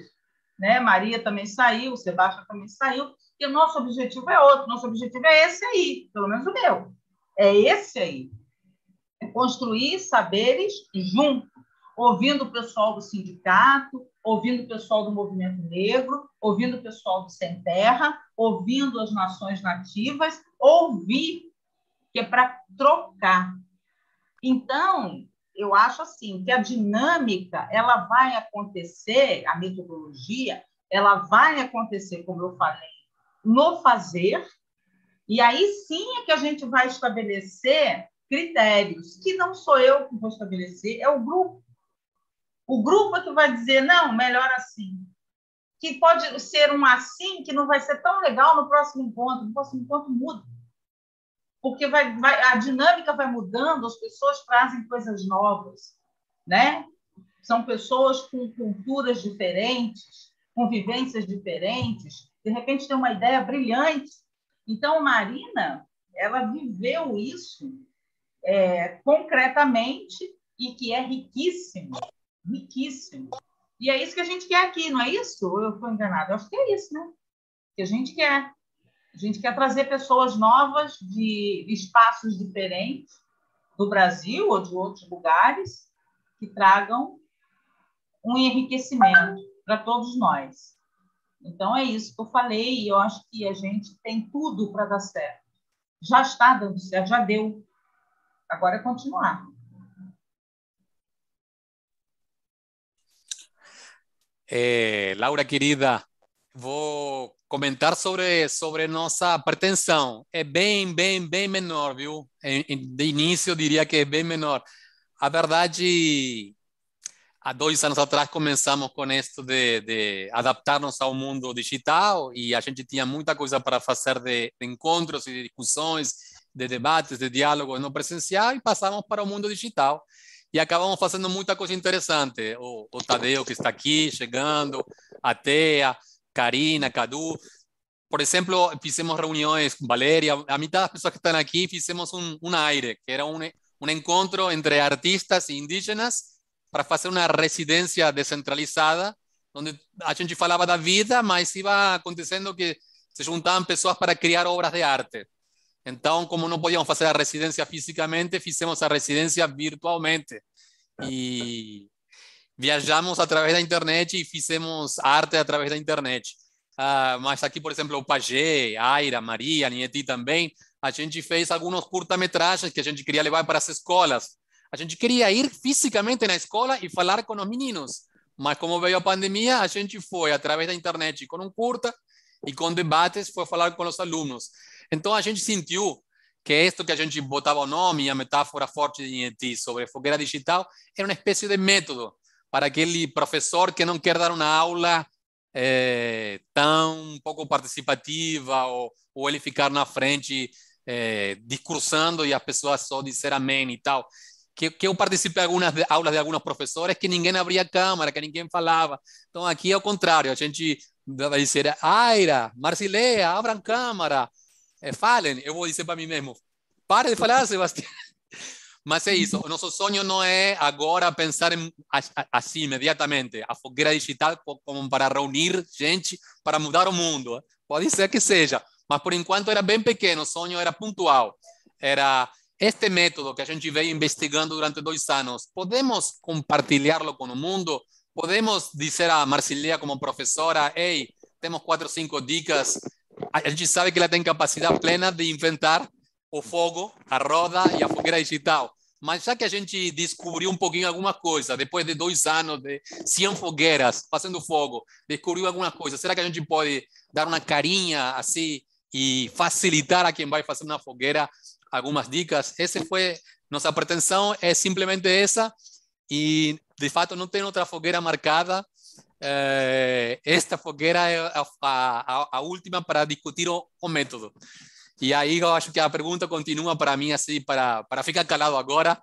Né? Maria também saiu, o Sebastião também saiu, e o nosso objetivo é outro, nosso objetivo é esse aí, pelo menos o meu. É esse aí. É construir saberes juntos, ouvindo o pessoal do sindicato, ouvindo o pessoal do movimento negro, ouvindo o pessoal do Sem Terra, ouvindo as nações nativas, ouvir, que é para trocar. Então, eu acho assim, que a dinâmica ela vai acontecer, a metodologia, ela vai acontecer, como eu falei, no fazer, e aí sim é que a gente vai estabelecer critérios, que não sou eu que vou estabelecer, é o grupo. O grupo é que vai dizer, não, melhor assim. que pode ser um assim, que não vai ser tão legal no próximo encontro. No próximo encontro muda. Porque a dinâmica vai mudando, as pessoas trazem coisas novas, né? São pessoas com culturas diferentes, com vivências diferentes, de repente tem uma ideia brilhante. Então, Marina, ela viveu isso concretamente e que é riquíssimo, riquíssimo. E é isso que a gente quer aqui, não é isso? Ou eu estou enganada? Eu acho que é isso, né? Que a gente quer. A gente quer trazer pessoas novas de espaços diferentes do Brasil ou de outros lugares que tragam um enriquecimento para todos nós. Então, é isso que eu falei e eu acho que a gente tem tudo para dar certo. Já está dando certo, já deu. Agora é continuar. Laura, querida, vou comentar sobre nossa pretensão. É bem menor, viu? De início, eu diria que é bem menor. A verdade, há 2 anos atrás começamos com isso de adaptar-nos ao mundo digital e a gente tinha muita coisa para fazer de encontros e de discussões, de debates, de diálogos no presencial e passamos para o mundo digital. E acabamos fazendo muita coisa interessante. O Tadeu, que está aqui, chegando, a Thea, Karina, Cadu. Por exemplo, fizemos reuniões com Valéria, a mitad das pessoas que estão aqui, fizemos um aire, que era um encontro entre artistas e indígenas para fazer uma residência descentralizada, onde a gente falava da vida, mas ia acontecendo que se juntavam pessoas para criar obras de arte. Então, como não podíamos fazer a residência fisicamente, fizemos a residência virtualmente. E viajamos através da internet e fizemos arte através da internet. Mas aqui, por exemplo, o Pajé, Aira, Maria, Nieti também, a gente fez alguns curta-metragens que a gente queria levar para as escolas. A gente queria ir fisicamente na escola e falar com os meninos. Mas como veio a pandemia, a gente foi através da internet com um curta e com debates foi falar com os alunos. Então a gente sentiu que isto que a gente botava o nome, a metáfora forte de Nieti sobre fogueira digital, era uma espécie de método para aquele professor que não quer dar uma aula tão pouco participativa ou ele ficar na frente discursando e as pessoas só dizer amém e tal. Que eu participei de algumas aulas de alguns professores que ninguém abria a câmera, que ninguém falava. Então aqui é o contrário, a gente vai dizer, Aira, Marcileia, abram câmera, falem. Eu vou dizer para mim mesmo, pare de falar, Sebastião. Mas é isso, o nosso sonho não é agora pensar assim imediatamente, a fogueira digital como para reunir gente para mudar o mundo. Pode ser que seja, mas por enquanto era bem pequeno, o sonho era pontual. Era este método que a gente veio investigando durante 2 anos, podemos compartilhá-lo com o mundo? Podemos dizer a Marcileia como professora, ei, temos 4 ou 5 dicas. A gente sabe que ela tem capacidade plena de inventar o fogo, a roda e a fogueira digital. Mas já que a gente descobriu um pouquinho alguma coisa, depois de 2 anos de 100 fogueiras fazendo fogo, descobriu alguma coisa, será que a gente pode dar uma carinha assim e facilitar a quem vai fazer uma fogueira algumas dicas? Essa foi nossa pretensão, é simplesmente essa, e de fato não tem outra fogueira marcada. Esta fogueira é a última para discutir o método. E aí eu acho que a pergunta continua para mim, assim, para ficar calado agora.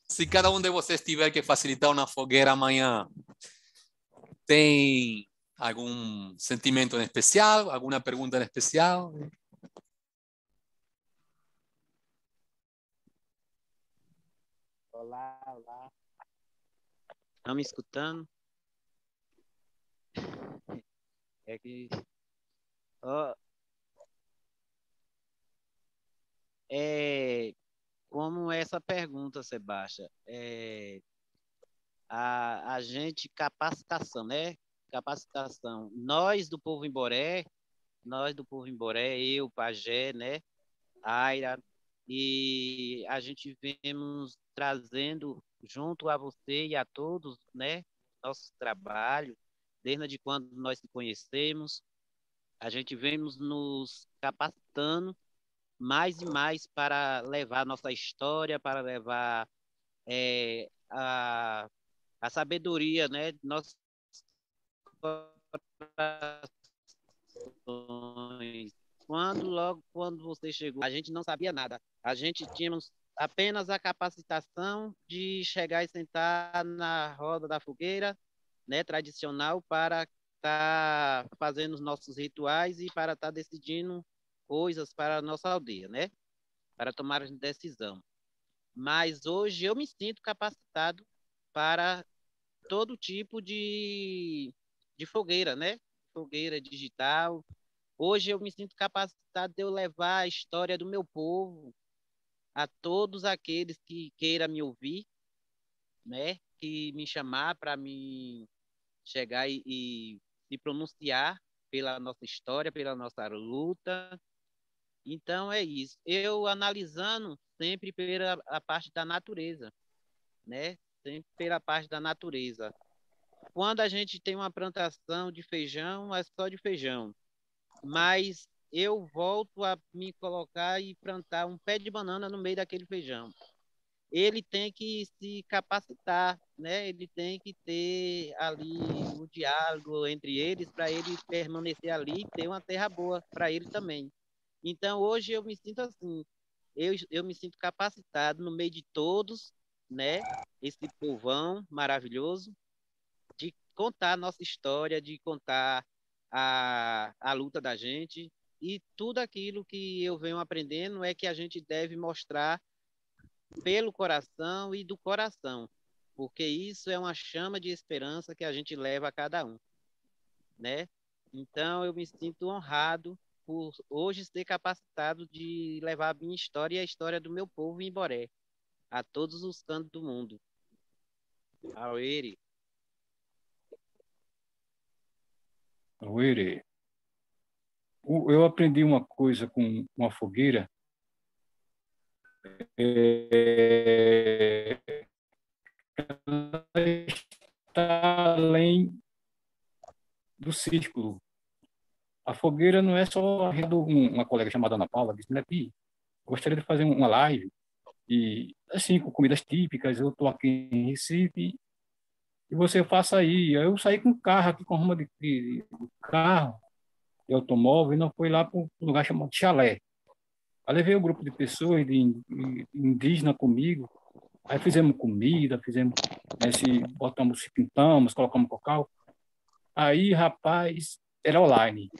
Se cada um de vocês tiver que facilitar uma fogueira amanhã, tem algum sentimento em especial? Alguma pergunta em especial? Olá, olá. Estão me escutando? É que... como essa pergunta, Sebastião, a gente, capacitação, né? Capacitação. Nós do Povo Imboré, eu, Pajé, né? Aira, e a gente vemos trazendo junto a você e a todos, né? Nosso trabalho, desde quando nós nos conhecemos, a gente vemos nos capacitando mais e mais para levar nossa história, para levar a sabedoria, né, do nosso Quando você chegou, a gente não sabia nada. A gente tínhamos apenas a capacitação de chegar e sentar na roda da fogueira, né, tradicional, para estar fazendo os nossos rituais e para estar decidindo coisas para a nossa aldeia, né, para tomar decisão. Mas hoje eu me sinto capacitado para todo tipo de fogueira, né? Fogueira digital. Hoje eu me sinto capacitado de eu levar a história do meu povo a todos aqueles que queiram me ouvir, né? Que me chamar para me chegar e se pronunciar pela nossa história, pela nossa luta. Então é isso. Eu analisando sempre pela a parte da natureza, né? Sempre pela parte da natureza. Quando a gente tem uma plantação de feijão, é só de feijão. Mas eu volto a me colocar e plantar um pé de banana no meio daquele feijão. Ele tem que se capacitar, né? Ele tem que ter ali o diálogo entre eles para ele permanecer ali e ter uma terra boa para ele também. Então, hoje eu me sinto assim, eu me sinto capacitado no meio de todos, né? Esse povão maravilhoso, de contar a nossa história, de contar a luta da gente. E tudo aquilo que eu venho aprendendo é que a gente deve mostrar pelo coração e do coração, porque isso é uma chama de esperança que a gente leva a cada um, né? Então, eu me sinto honrado por hoje ser capacitado de levar a minha história e a história do meu povo em Boré, a todos os cantos do mundo. Auere. Auere. Eu aprendi uma coisa com uma fogueira. Ela está além do círculo. A fogueira não é só uma colega chamada Ana Paula disse, né, Pi, gostaria de fazer uma live e assim com comidas típicas. Eu estou aqui em Recife e você faça aí. Eu saí com o carro aqui com arruma de carro, de automóvel, e não foi lá para um lugar chamado Chalé. Aí levei um grupo de pessoas, de indígena comigo. Aí fizemos comida, botamos, pintamos, colocamos cocal. Aí, rapaz, era online.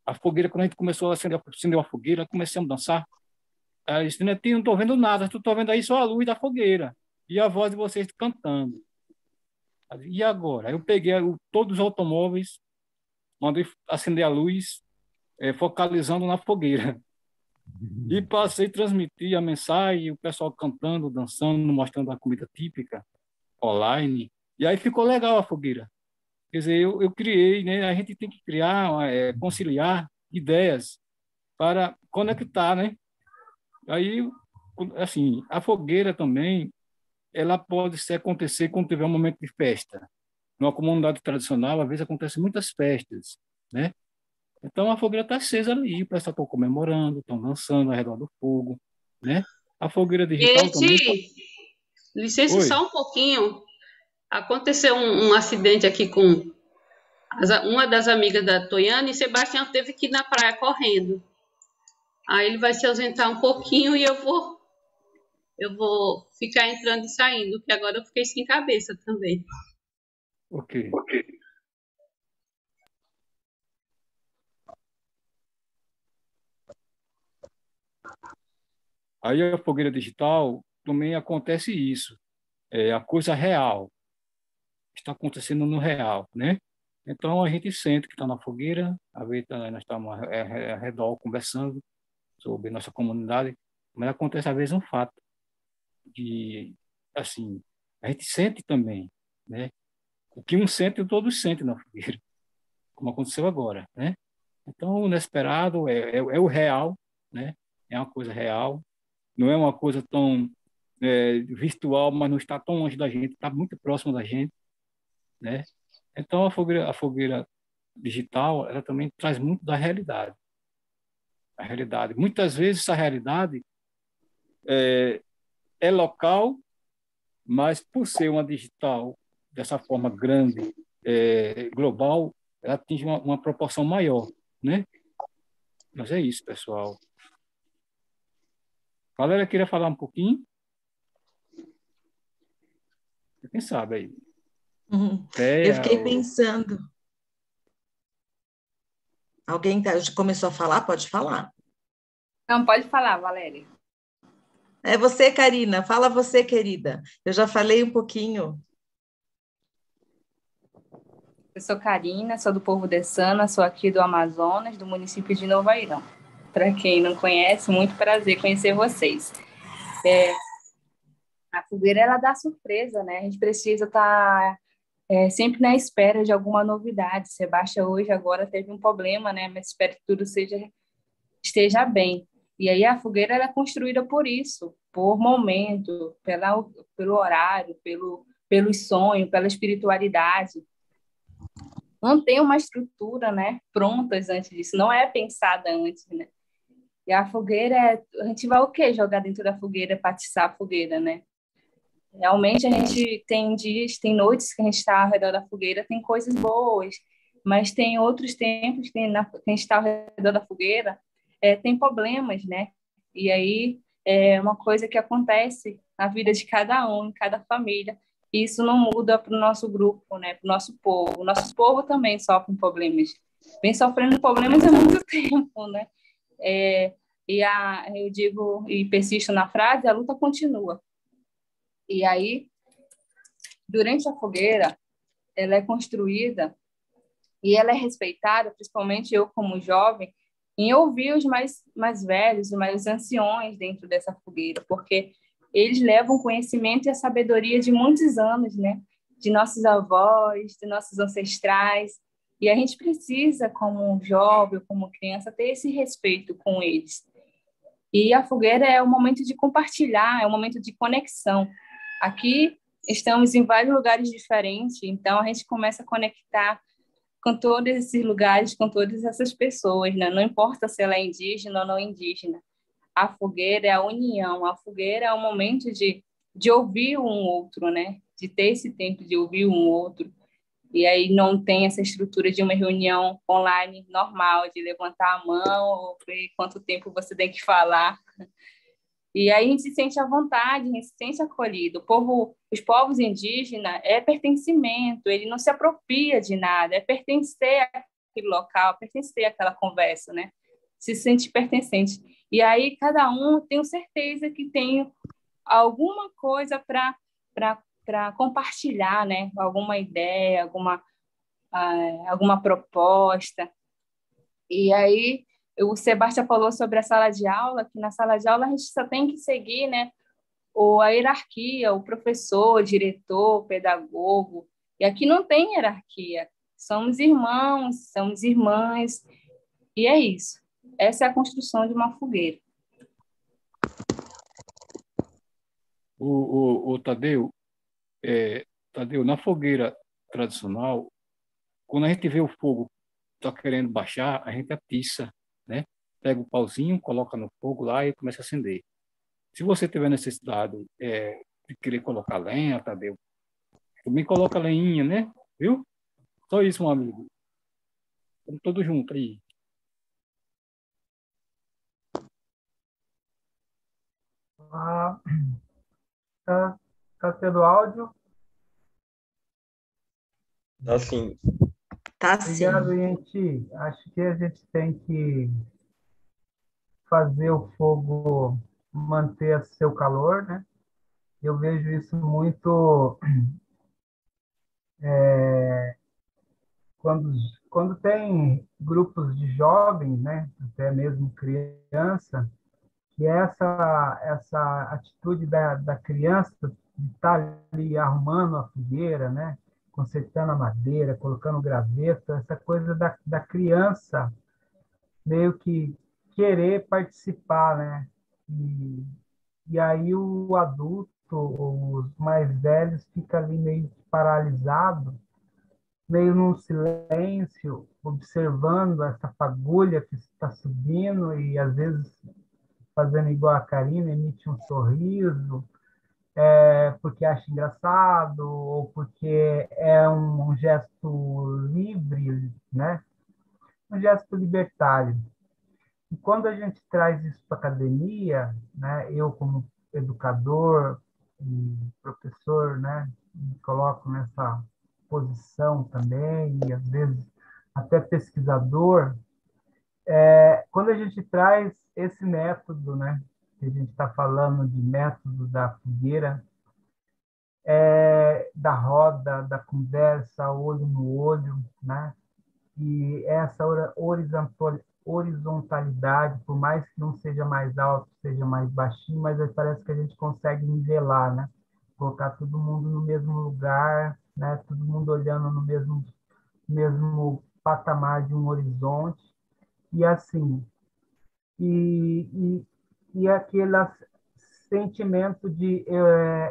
A fogueira, quando a gente começou a acender a fogueira, começamos a dançar. Aí eu disse, Netinho, não estou vendo nada, tu estou vendo aí só a luz da fogueira e a voz de vocês cantando. E agora? Aí eu peguei todos os automóveis, mandei acender a luz, focalizando na fogueira. E passei a transmitir a mensagem, o pessoal cantando, dançando, mostrando a comida típica online. E aí ficou legal a fogueira. Quer dizer, eu criei, né? A gente tem que criar, conciliar ideias para conectar, né? Aí, assim, a fogueira também, ela pode acontecer quando tiver um momento de festa. Numa comunidade tradicional, às vezes acontecem muitas festas, né? Então, a fogueira está acesa ali, o pessoal está comemorando, estão dançando ao redor do fogo, né? A fogueira digital também... Licença Oi. só um pouquinho. Aconteceu um acidente aqui com uma das amigas da Toiane e Sebastião teve que ir na praia correndo. Aí ele vai se ausentar um pouquinho e eu vou ficar entrando e saindo, porque agora eu fiquei sem cabeça também. Ok. Aí a fogueira digital também acontece isso. É a coisa real. Está acontecendo no real, né? Então a gente sente que está na fogueira, às vezes nós estamos ao redor conversando sobre nossa comunidade, mas acontece às vezes um fato de, assim, a gente sente também, né? O que um sente, todos sentem na fogueira, como aconteceu agora, né? Então o inesperado é o real, né? É uma coisa real, não é uma coisa tão virtual, mas não está tão longe da gente, está muito próximo da gente, né? Então a fogueira digital, ela também traz muito da realidade. A realidade. Muitas vezes essa realidade é local, mas por ser uma digital dessa forma grande, global, ela atinge uma proporção maior, né? Mas é isso, pessoal. Galera, queria falar um pouquinho? Quem sabe aí? Eu fiquei pensando. Alguém começou a falar? Pode falar. Não, pode falar, Valéria. É você, Karina. Fala você, querida. Eu já falei um pouquinho. Eu sou Karina, sou do povo Dessana, sou aqui do Amazonas, do município de Novo Airão. Para quem não conhece, muito prazer conhecer vocês. A fogueira, ela dá surpresa, né? A gente precisa estar sempre na espera de alguma novidade. Sebastião hoje, agora, teve um problema, né? Mas espero que tudo esteja bem. E aí a fogueira ela é construída por isso, por momento, pelo horário, pelos sonhos, pela espiritualidade. Não tem uma estrutura, né, prontas antes disso, não é pensada antes, né? E a fogueira, a gente vai o quê? Jogar dentro da fogueira, patiçar a fogueira, né? Realmente a gente tem dias, tem noites que a gente está ao redor da fogueira, tem coisas boas, mas tem outros tempos que a gente está ao redor da fogueira, tem problemas, né? E aí é uma coisa que acontece na vida de cada um, em cada família. E isso não muda para o nosso grupo, né? Para o nosso povo. O nosso povo também sofre problemas. Vem sofrendo problemas há muito tempo, né? Eu digo e persisto na frase, a luta continua. E aí, durante a fogueira, ela é construída e ela é respeitada, principalmente eu como jovem, em ouvir os mais velhos, os mais anciões dentro dessa fogueira, porque eles levam o conhecimento e a sabedoria de muitos anos, né? De nossos avós, de nossos ancestrais, e a gente precisa, como jovem, como criança, ter esse respeito com eles. E a fogueira é um momento de compartilhar, é um momento de conexão. Aqui estamos em vários lugares diferentes, então a gente começa a conectar com todos esses lugares, com todas essas pessoas, né? Não importa se ela é indígena ou não indígena. A fogueira é a união, a fogueira é o momento de ouvir um outro, né? De ter esse tempo de ouvir um outro. E aí não tem essa estrutura de uma reunião online normal, de levantar a mão ou ver quanto tempo você tem que falar. E aí a gente se sente à vontade, a gente se sente acolhido. Os povos indígenas é pertencimento, ele não se apropria de nada, é pertencer àquele local, pertencer àquela conversa, né? Se sente pertencente. E aí cada um tem certeza que tem alguma coisa para compartilhar, né? Alguma ideia, alguma proposta. E aí o Sebastião falou sobre a sala de aula, que na sala de aula a gente só tem que seguir, né, a hierarquia, o professor, o diretor, o pedagogo. E aqui não tem hierarquia. Somos irmãos, somos irmãs. E é isso. Essa é a construção de uma fogueira. O Tadeu, na fogueira tradicional, quando a gente vê o fogo está querendo baixar, a gente atiça, né? Pega o pauzinho, coloca no fogo lá e começa a acender. Se você tiver necessidade de querer colocar lenha, Tadeu, também coloca lenhinha, né? Viu? Só isso, meu amigo. Estamos todos juntos aí. Tá tendo áudio? Assim. Tá sim. Obrigado, gente. Acho que a gente tem que fazer o fogo manter seu calor, né? Eu vejo isso muito quando tem grupos de jovens, né? Até mesmo criança, que essa atitude da criança de estar ali arrumando a fogueira, né? Consertando a madeira, colocando graveto, essa coisa da criança meio que querer participar, né? E aí o adulto, os mais velhos, fica ali meio paralisado, meio num silêncio, observando essa fagulha que está subindo e às vezes fazendo igual a Karina, emite um sorriso, porque acha engraçado ou porque é um gesto livre, né? Um gesto libertário. E quando a gente traz isso para a academia, né? Eu como educador e professor, né? Me coloco nessa posição também e às vezes até pesquisador. Quando a gente traz esse método, né? Que a gente está falando de método da fogueira, da roda, da conversa, olho no olho, né? E essa horizontalidade, por mais que um seja mais alto, seja mais baixinho, mas aí parece que a gente consegue nivelar, né? Colocar todo mundo no mesmo lugar, né? Todo mundo olhando no mesmo patamar de um horizonte. E assim, e, e aquele sentimento de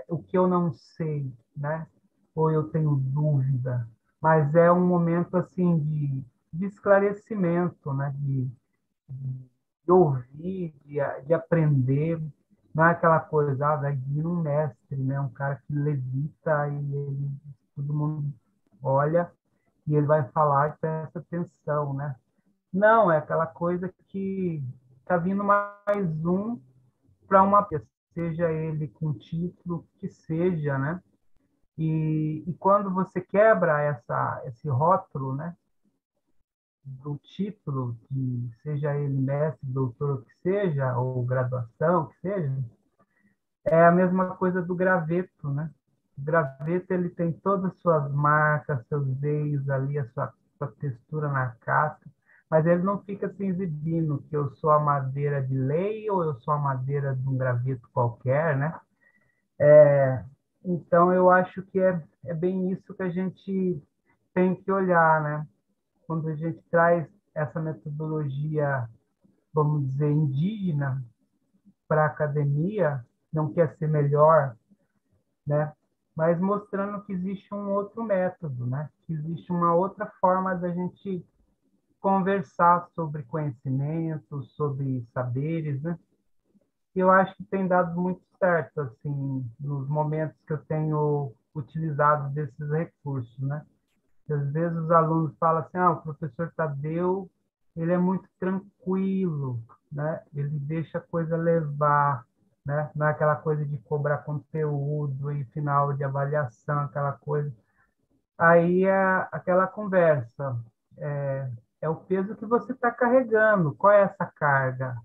o que eu não sei, né? Ou eu tenho dúvida, mas é um momento assim de esclarecimento, né? De ouvir, de aprender, não é aquela coisa, vai vir um mestre, né? Um cara que levita e todo mundo olha e ele vai falar e presta atenção, né? Não, é aquela coisa que está vindo mais um para uma peça, seja ele com título que seja, né? E quando você quebra esse rótulo, né, do título, de, seja ele mestre, doutor, o que seja, ou graduação, o que seja, é a mesma coisa do graveto, né? O graveto ele tem todas as suas marcas, seus veios ali, sua textura na casca, mas ele não fica se exibindo que eu sou a madeira de lei ou eu sou a madeira de um graveto qualquer, né? Então, eu acho que é bem isso que a gente tem que olhar, né? Quando a gente traz essa metodologia, vamos dizer, indígena para a academia, não quer ser melhor, né? Mas mostrando que existe um outro método, né? Que existe uma outra forma da gente conversar sobre conhecimento, sobre saberes, né? E eu acho que tem dado muito certo, assim, nos momentos que eu tenho utilizado desses recursos, né? Às vezes os alunos falam assim, o professor Tadeu, ele é muito tranquilo, né? Ele deixa a coisa levar, né? Não é aquela coisa de cobrar conteúdo e final de avaliação, aquela coisa. Aí é aquela conversa, é o peso que você está carregando, qual é essa carga?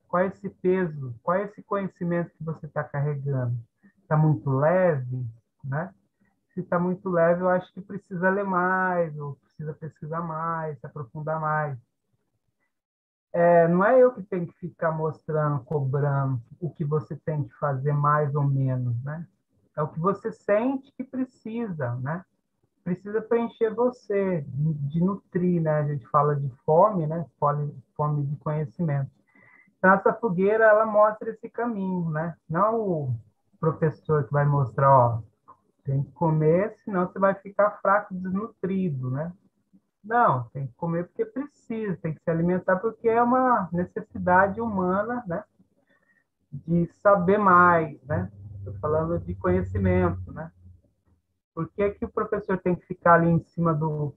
Qual é esse peso? Qual é esse conhecimento que você está carregando? Está muito leve, né? Se está muito leve, eu acho que precisa ler mais, ou precisa pesquisar mais, se aprofundar mais. Não é eu que tenho que ficar mostrando, cobrando o que você tem que fazer mais ou menos, né? É o que você sente que precisa, né? Precisa preencher você, de nutrir, né? A gente fala de fome, né? Fome de conhecimento. Então, essa fogueira, ela mostra esse caminho, né? Não o professor que vai mostrar, ó, tem que comer, senão você vai ficar fraco, desnutrido, né? Não, tem que comer porque precisa, tem que se alimentar porque é uma necessidade humana, né? De saber mais, né? Estou falando de conhecimento, né? Por que que o professor tem que ficar ali em cima do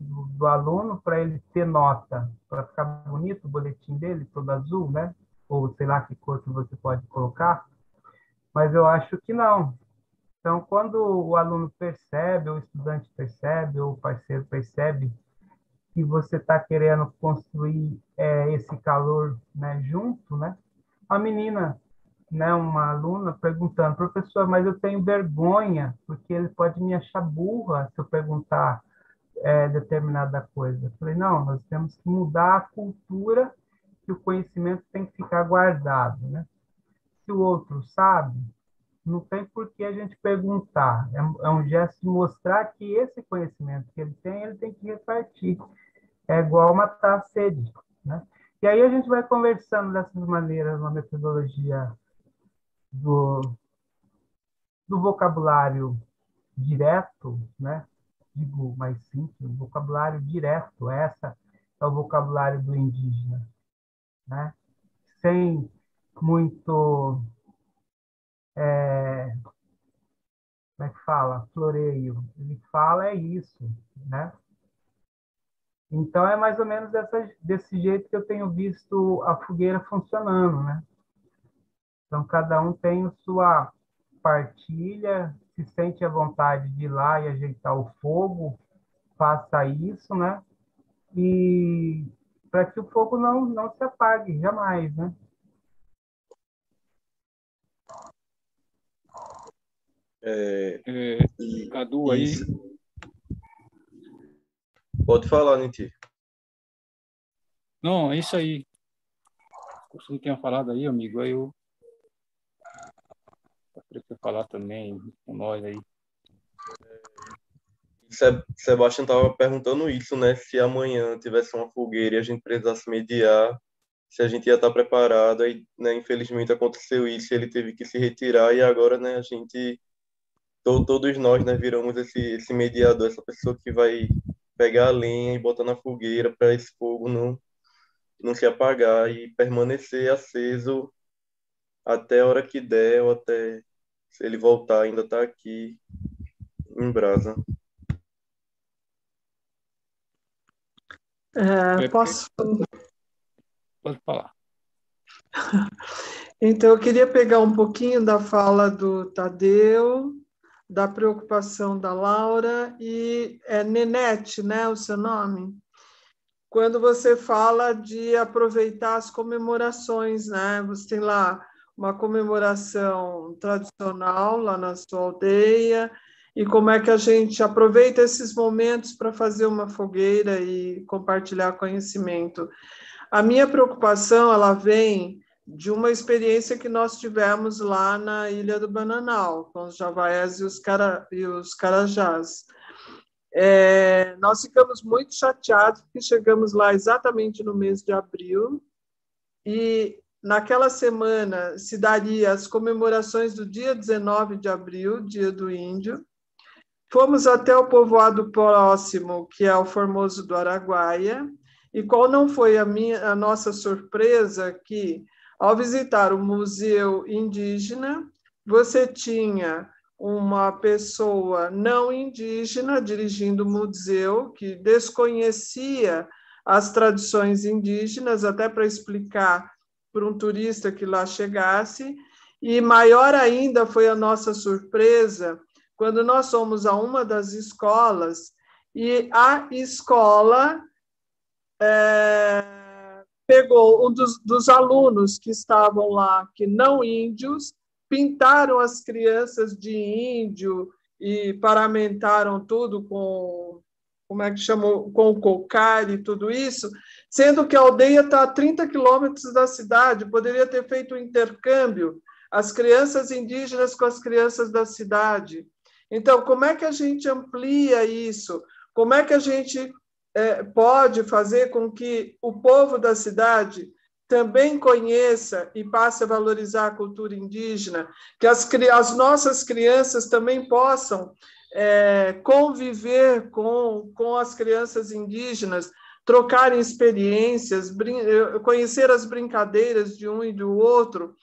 aluno para ele ter nota? Para ficar bonito o boletim dele, todo azul, né? Ou sei lá que cor que você pode colocar? Mas eu acho que não. Então, quando o aluno percebe, ou o estudante percebe, ou o parceiro percebe que você está querendo construir esse calor, né, junto, né? A menina, né, uma aluna perguntando, professor, mas eu tenho vergonha, porque ele pode me achar burra se eu perguntar determinada coisa. Eu falei, não, nós temos que mudar a cultura que o conhecimento tem que ficar guardado, né? Se o outro sabe, não tem por que a gente perguntar. É um gesto de mostrar que esse conhecimento que ele tem que repartir. É igual matar a sede, né? E aí a gente vai conversando dessas maneiras, uma metodologia do vocabulário direto, né? Digo mais simples, vocabulário direto. Essa é o vocabulário do indígena, né? Sem muito como é que fala? Floreio. Ele fala é isso, né? Então, é mais ou menos desse jeito que eu tenho visto a fogueira funcionando, né? Então, cada um tem a sua partilha, se sente à vontade de ir lá e ajeitar o fogo, faça isso, né? E para que o fogo não se apague, jamais, né? Cadu aí. Pode falar, Niti. Não, é isso aí. Você tinha falado aí, amigo, aí eu queria que você falar também com nós aí. Sebastião estava perguntando isso, né? Se amanhã tivesse uma fogueira e a gente precisasse mediar, se a gente ia estar preparado. Aí, né, infelizmente aconteceu isso, ele teve que se retirar e agora, né, a gente, todos nós, né, viramos esse mediador, essa pessoa que vai pegar a lenha e botar na fogueira para esse fogo não se apagar e permanecer aceso até a hora que der, ou até se ele voltar, ainda está aqui em brasa. Posso? Pode falar. Então, eu queria pegar um pouquinho da fala do Tadeu, da preocupação da Laura, e é Nenete, né, o seu nome? Quando você fala de aproveitar as comemorações, né? Você tem lá uma comemoração tradicional lá na sua aldeia, e como é que a gente aproveita esses momentos para fazer uma fogueira e compartilhar conhecimento. A minha preocupação, ela vem de uma experiência que nós tivemos lá na Ilha do Bananal, com os javaias e os carajás. Nós ficamos muito chateados, porque chegamos lá exatamente no mês de abril, e naquela semana se daria as comemorações do dia 19 de abril, dia do índio. Fomos até o povoado próximo, que é o Formoso do Araguaia, e qual não foi a nossa surpresa que, ao visitar o Museu Indígena, você tinha uma pessoa não indígena dirigindo o museu, que desconhecia as tradições indígenas, até para explicar para um turista que lá chegasse, e maior ainda foi a nossa surpresa quando nós fomos a uma das escolas, e a escola pegou um dos alunos que estavam lá, que não índios, pintaram as crianças de índio e paramentaram tudo com, como é que chamou, com o cocar e tudo isso, sendo que a aldeia está a 30 quilômetros da cidade, poderia ter feito um intercâmbio, as crianças indígenas com as crianças da cidade. Então, como é que a gente amplia isso? Como é que a gente pode fazer com que o povo da cidade também conheça e passe a valorizar a cultura indígena, que as nossas crianças também possam conviver com as crianças indígenas, trocarem experiências, conhecer as brincadeiras de um e do outro.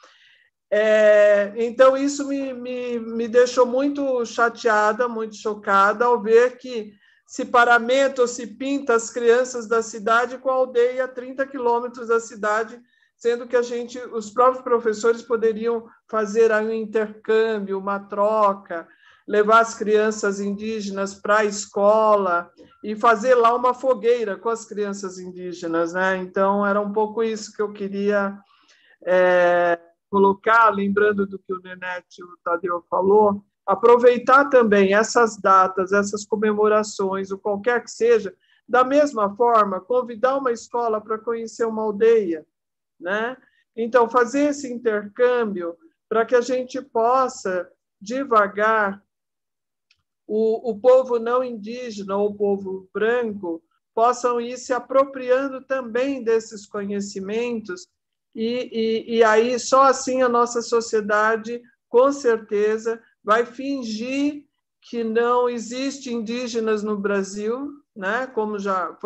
Então, isso me deixou muito chateada, muito chocada, ao ver que se paramenta ou se pinta as crianças da cidade com a aldeia a 30 quilômetros da cidade, sendo que os próprios professores poderiam fazer um intercâmbio, uma troca, levar as crianças indígenas para a escola e fazer lá uma fogueira com as crianças indígenas, né? Então, era um pouco isso que eu queria colocar, lembrando do que o Nenete e o Tadeu falou, aproveitar também essas datas, essas comemorações, ou qualquer que seja, da mesma forma, convidar uma escola para conhecer uma aldeia, né? Então, fazer esse intercâmbio para que a gente possa, devagar, o povo não indígena ou o povo branco possam ir se apropriando também desses conhecimentos e aí, só assim, a nossa sociedade, com certeza, vai fingir que não existe indígenas no Brasil, né? Como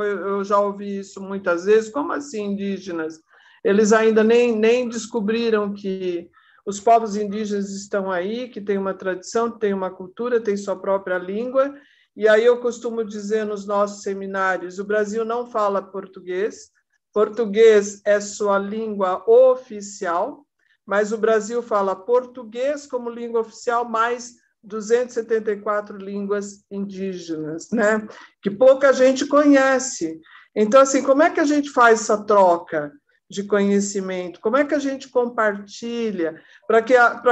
eu já ouvi isso muitas vezes. Como assim indígenas? Eles ainda nem descobriram que Os povos indígenas estão aí, que têm uma tradição, têm uma cultura, têm sua própria língua, e aí eu costumo dizer nos nossos seminários, o Brasil não fala português, português é sua língua oficial, mas o Brasil fala português como língua oficial, mais 274 línguas indígenas, né? Que pouca gente conhece. Então, assim, como é que a gente faz essa troca de conhecimento? Como é que a gente compartilha para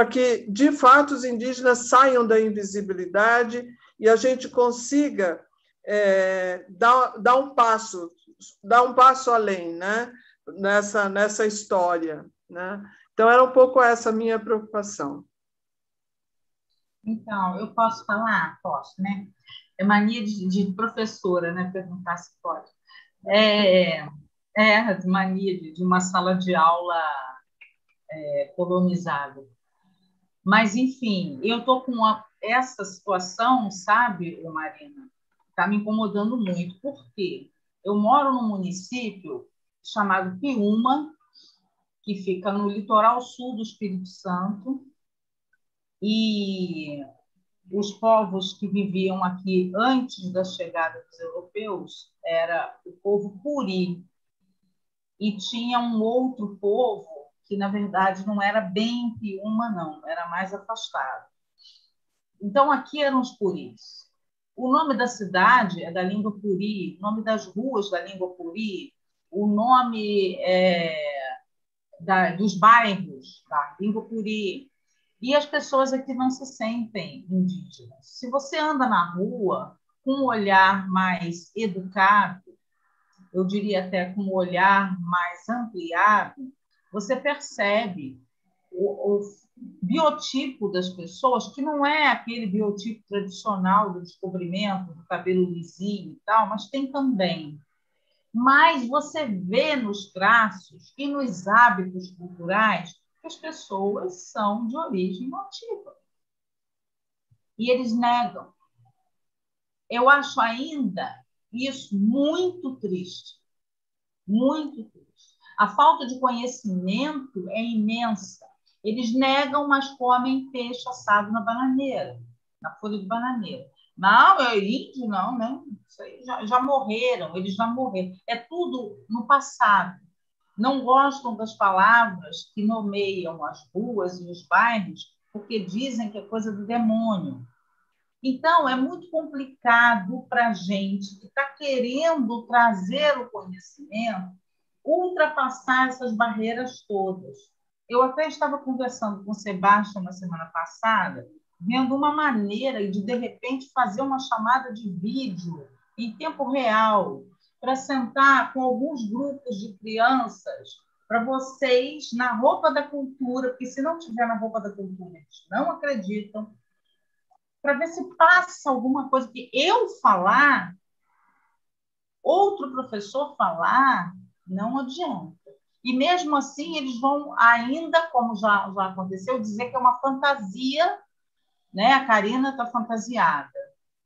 que, de fato, os indígenas saiam da invisibilidade e a gente consiga dar um passo além, né? nessa história, né? Então, era um pouco essa a minha preocupação. Então, eu posso falar? Posso, né? É mania de professora, né? Perguntar se pode. Mania de uma sala de aula colonizada. Mas, enfim, eu estou com essa situação, sabe, Marina? Está me incomodando muito. Por quê? Eu moro num município chamado Piúma, que fica no litoral sul do Espírito Santo, e os povos que viviam aqui antes da chegada dos europeus era o povo Puri, e tinha um outro povo que, na verdade, não era bem Piúma, não, era mais afastado. Então, aqui eram os Puris. O nome da cidade é da língua Puri, o nome das ruas da língua Puri, o nome dos bairros da língua Puri. E as pessoas aqui não se sentem indígenas. Se você anda na rua com um olhar mais educado, eu diria até com um olhar mais ampliado, você percebe o biotipo das pessoas, que não é aquele biotipo tradicional do descobrimento, do cabelo lisinho e tal, mas tem também. Mas você vê nos traços e nos hábitos culturais que as pessoas são de origem nativa. E eles negam. Eu acho ainda isso muito triste. Muito triste. A falta de conhecimento é imensa. Eles negam, mas comem peixe assado na bananeira, na folha de bananeira. Não, é índio, não, né? Isso aí já morreram, eles já morreram. É tudo no passado. Não gostam das palavras que nomeiam as ruas e os bairros, porque dizem que é coisa do demônio. Então, é muito complicado para a gente que está querendo trazer o conhecimento, ultrapassar essas barreiras todas. Eu até estava conversando com o Sebastião na semana passada, vendo uma maneira de repente, fazer uma chamada de vídeo em tempo real, para sentar com alguns grupos de crianças, para vocês, na roupa da cultura, porque se não tiver na roupa da cultura, eles não acreditam, para ver se passa alguma coisa que eu falar, outro professor falar, não adianta. E mesmo assim, eles vão ainda, como já aconteceu, dizer que é uma fantasia, né? A Karina está fantasiada,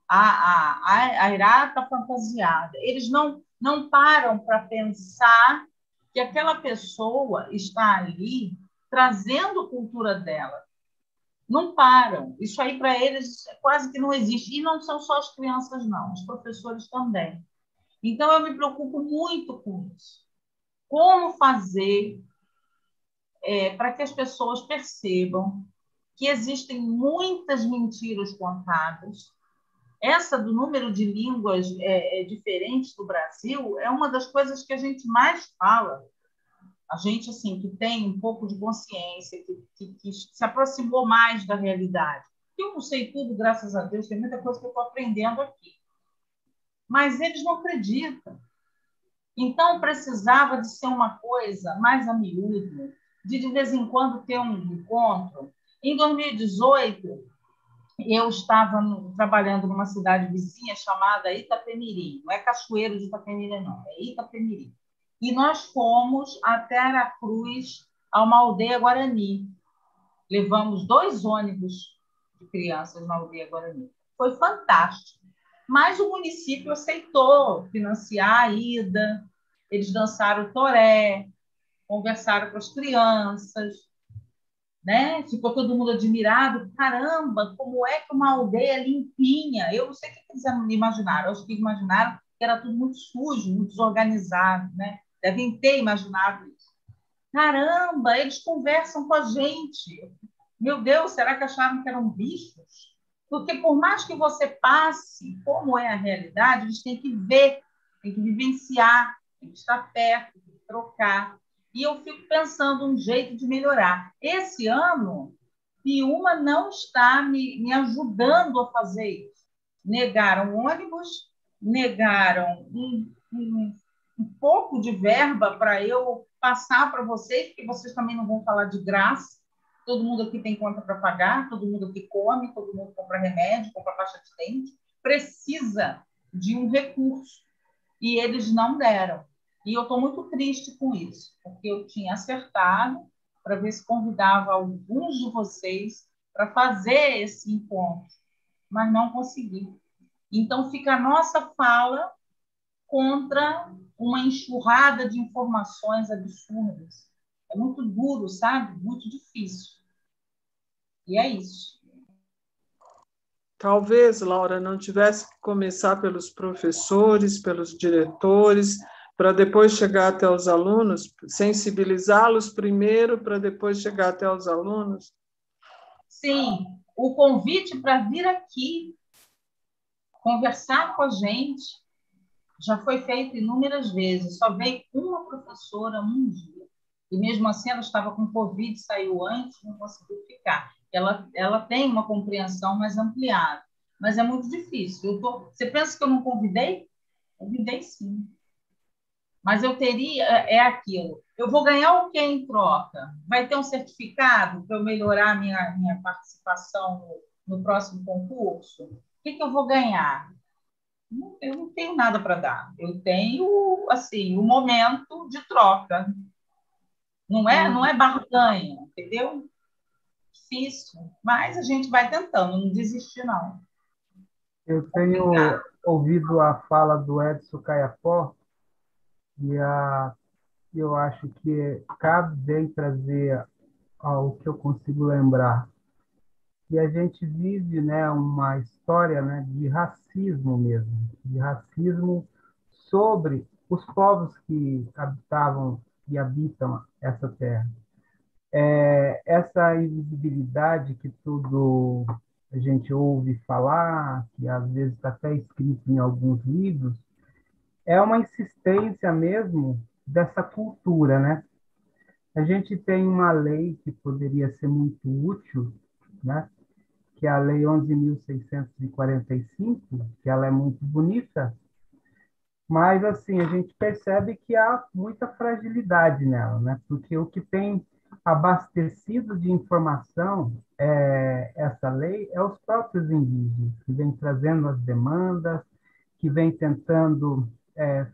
a Irá está fantasiada. Eles não param para pensar que aquela pessoa está ali trazendo a cultura dela. Não param. Isso aí, para eles, quase que não existe. E não são só as crianças, não. Os professores também. Então, eu me preocupo muito com isso. Como fazer para que as pessoas percebam que existem muitas mentiras contadas. Essa do número de línguas diferentes do Brasil é uma das coisas que a gente mais fala. A gente assim, que tem um pouco de consciência, que se aproximou mais da realidade. Eu não sei tudo, graças a Deus, tem muita coisa que eu estou aprendendo aqui. Mas eles não acreditam. Então, precisava de ser uma coisa mais a miúdo, de vez em quando ter um encontro. Em 2018, eu estava trabalhando numa cidade vizinha chamada Itapemirim. Não é Cachoeiro de Itapemirim, não. É Itapemirim. E nós fomos até Aracruz, a uma aldeia Guarani. Levamos 2 ônibus de crianças na aldeia Guarani. Foi fantástico. Mas o município aceitou financiar a ida. Eles dançaram toré, conversaram com as crianças, né? Ficou todo mundo admirado. Caramba, como é que uma aldeia limpinha? Eu não sei o que eles imaginaram. Acho que imaginaram que era tudo muito sujo, muito desorganizado, né? Devem ter imaginado isso. Caramba, eles conversam com a gente. Meu Deus, será que acharam que eram bichos? Porque por mais que você passe como é a realidade, eles têm que ver, têm que vivenciar, têm que estar perto, têm que trocar. E eu fico pensando um jeito de melhorar. Esse ano, Piúma não está me ajudando a fazer isso. Negaram ônibus, negaram um pouco de verba para eu passar para vocês, porque vocês também não vão falar de graça. Todo mundo aqui tem conta para pagar, todo mundo aqui come, todo mundo compra remédio, compra pasta de dente, precisa de um recurso. E eles não deram. E eu estou muito triste com isso, porque eu tinha acertado para ver se convidava alguns de vocês para fazer esse encontro, mas não consegui. Então, fica a nossa fala contra uma enxurrada de informações absurdas. É muito duro, sabe? Muito difícil. E é isso. Talvez, Laura, não tivesse que começar pelos professores, pelos diretores, para depois chegar até os alunos, sensibilizá-los primeiro para depois chegar até os alunos? Sim, o convite para vir aqui conversar com a gente já foi feito inúmeras vezes, só veio uma professora um dia. E mesmo assim ela estava com Covid, saiu antes, não conseguiu ficar. Ela tem uma compreensão mais ampliada, mas é muito difícil. Você pensa que eu não convidei? Convidei sim. Mas eu teria, é aquilo. Eu vou ganhar o que em troca? Vai ter um certificado para eu melhorar a minha participação no próximo concurso? O que eu vou ganhar? Eu não tenho nada para dar. Eu tenho, assim, o momento de troca. Não é barganha, entendeu? Difícil. Mas a gente vai tentando, não desistir, não. Eu tenho ouvido a fala do Edson Caiapó e eu acho que cabe bem trazer ao que eu consigo lembrar. E a gente vive, né, uma história, né, de racismo mesmo, de racismo sobre os povos que habitavam e habitam essa terra. Essa invisibilidade que tudo a gente ouve falar, que às vezes está até escrito em alguns livros, é uma insistência mesmo dessa cultura, né? A gente tem uma lei que poderia ser muito útil, né? Que é a Lei 11.645, que ela é muito bonita, mas assim a gente percebe que há muita fragilidade nela, né? Porque o que tem abastecido de informação essa lei é os próprios indígenas, que vem trazendo as demandas, que vem tentando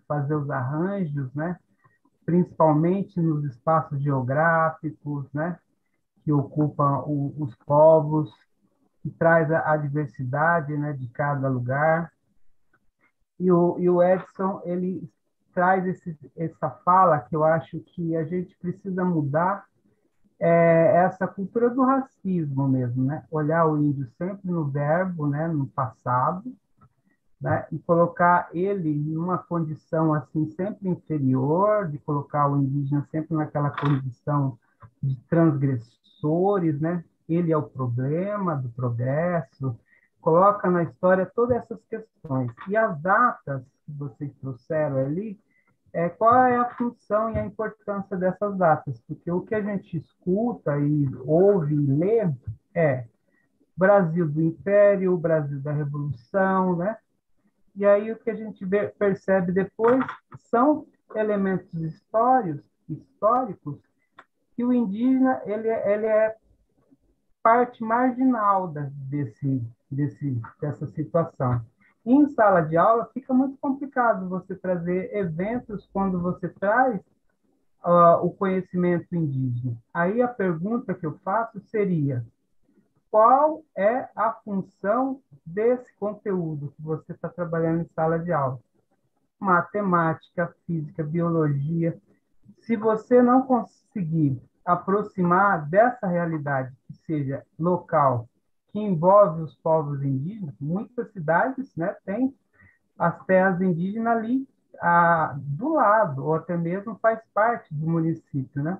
fazer os arranjos, né? Principalmente nos espaços geográficos, né? Que ocupam os povos, que traz a diversidade, né, de cada lugar. E o Edson, ele traz essa fala que eu acho que a gente precisa mudar, essa cultura do racismo mesmo, né? Olhar o índio sempre no verbo, né, no passado, né, e colocar ele numa condição assim sempre inferior, de colocar o indígena sempre naquela condição de transgressores, né? Ele é o problema do progresso, coloca na história todas essas questões. E as datas que vocês trouxeram ali, qual é a função e a importância dessas datas? Porque o que a gente escuta e ouve e lê é Brasil do Império, Brasil da Revolução, né? E aí o que a gente percebe depois são elementos históricos que o indígena ele é parte marginal dessa situação. E em sala de aula fica muito complicado você trazer eventos quando você traz o conhecimento indígena. Aí a pergunta que eu faço seria: qual é a função desse conteúdo que você está trabalhando em sala de aula? Matemática, física, biologia. Se você não conseguir aproximar dessa realidade, que seja local, que envolve os povos indígenas. Muitas cidades, né, têm as terras indígenas ali do lado, ou até mesmo faz parte do município, né?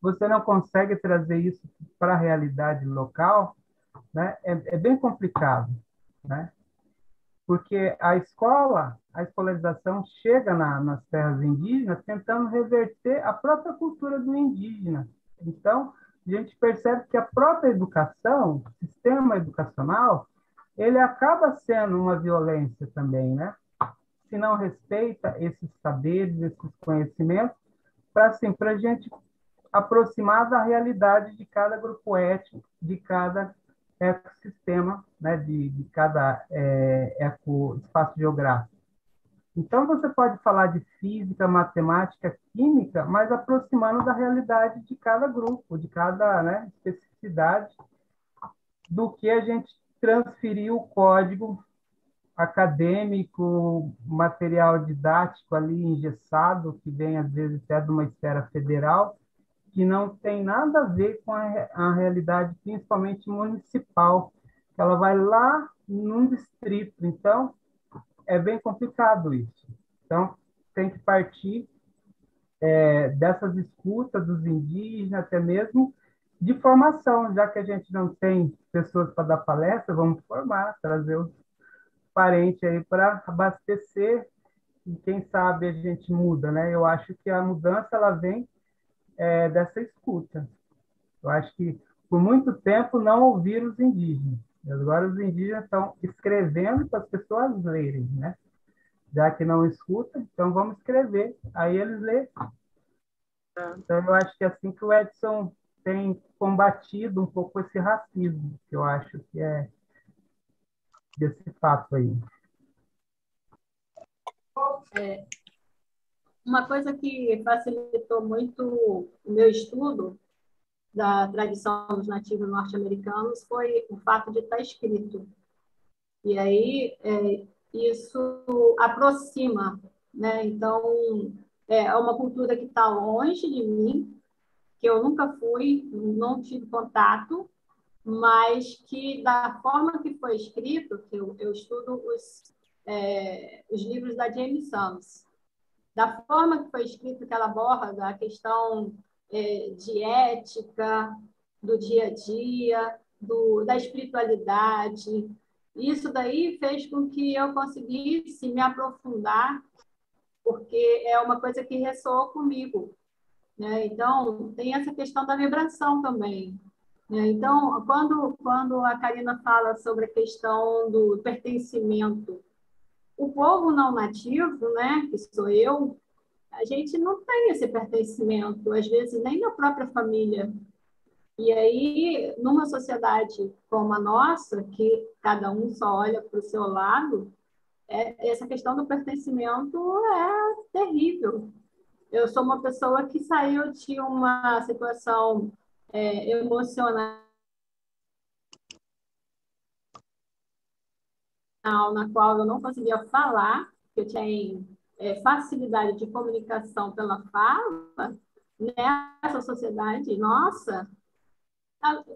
Você não consegue trazer isso para a realidade local, né? É bem complicado, né? Porque a escolarização chega nas terras indígenas tentando reverter a própria cultura do indígena. Então, a gente percebe que a própria educação, o sistema educacional, ele acaba sendo uma violência também, né? Se não respeita esses saberes, esses conhecimentos, para assim, a gente aproximar da realidade de cada grupo étnico, de cada ecossistema, né, de cada espaço geográfico. Então, você pode falar de física, matemática, química, mas aproximando da realidade de cada grupo, de cada, né, especificidade, do que a gente transferir o código acadêmico, material didático ali engessado, que vem, às vezes, até de uma esfera federal, que não tem nada a ver com a realidade, principalmente municipal. Ela vai lá num distrito. Então, é bem complicado isso. Então, tem que partir dessas escutas dos indígenas, até mesmo de formação. Já que a gente não tem pessoas para dar palestra, vamos formar, trazer os parentes aí para abastecer, e quem sabe a gente muda, né? Eu acho que a mudança ela vem dessa escuta. Eu acho que, por muito tempo, não ouviram os indígenas. E agora os indígenas estão escrevendo para as pessoas lerem, né? Já que não escutam, então vamos escrever. Aí eles lêem. Então, eu acho que é assim que o Edson tem combatido um pouco esse racismo, que eu acho que é desse fato aí. Uma coisa que facilitou muito o meu estudo da tradição dos nativos norte-americanos foi o fato de estar escrito. E aí, isso aproxima, né? Então, é uma cultura que está longe de mim, que eu nunca fui, não tive contato, mas que, da forma que foi escrito, que eu estudo os livros da Jamie Sams, da forma que foi escrito, que ela aborda a questão de ética, do dia a dia, da espiritualidade. Isso daí fez com que eu conseguisse me aprofundar, porque é uma coisa que ressoou comigo, né? Então, tem essa questão da vibração também, né? Então, quando a Karina fala sobre a questão do pertencimento, o povo não nativo, né, que sou eu, a gente não tem esse pertencimento, às vezes nem na própria família. E aí, numa sociedade como a nossa, que cada um só olha para o seu lado, essa questão do pertencimento é terrível. Eu sou uma pessoa que saiu de uma situação emocional na qual eu não conseguia falar, que eu tinha facilidade de comunicação pela fala. Nessa sociedade, nossa,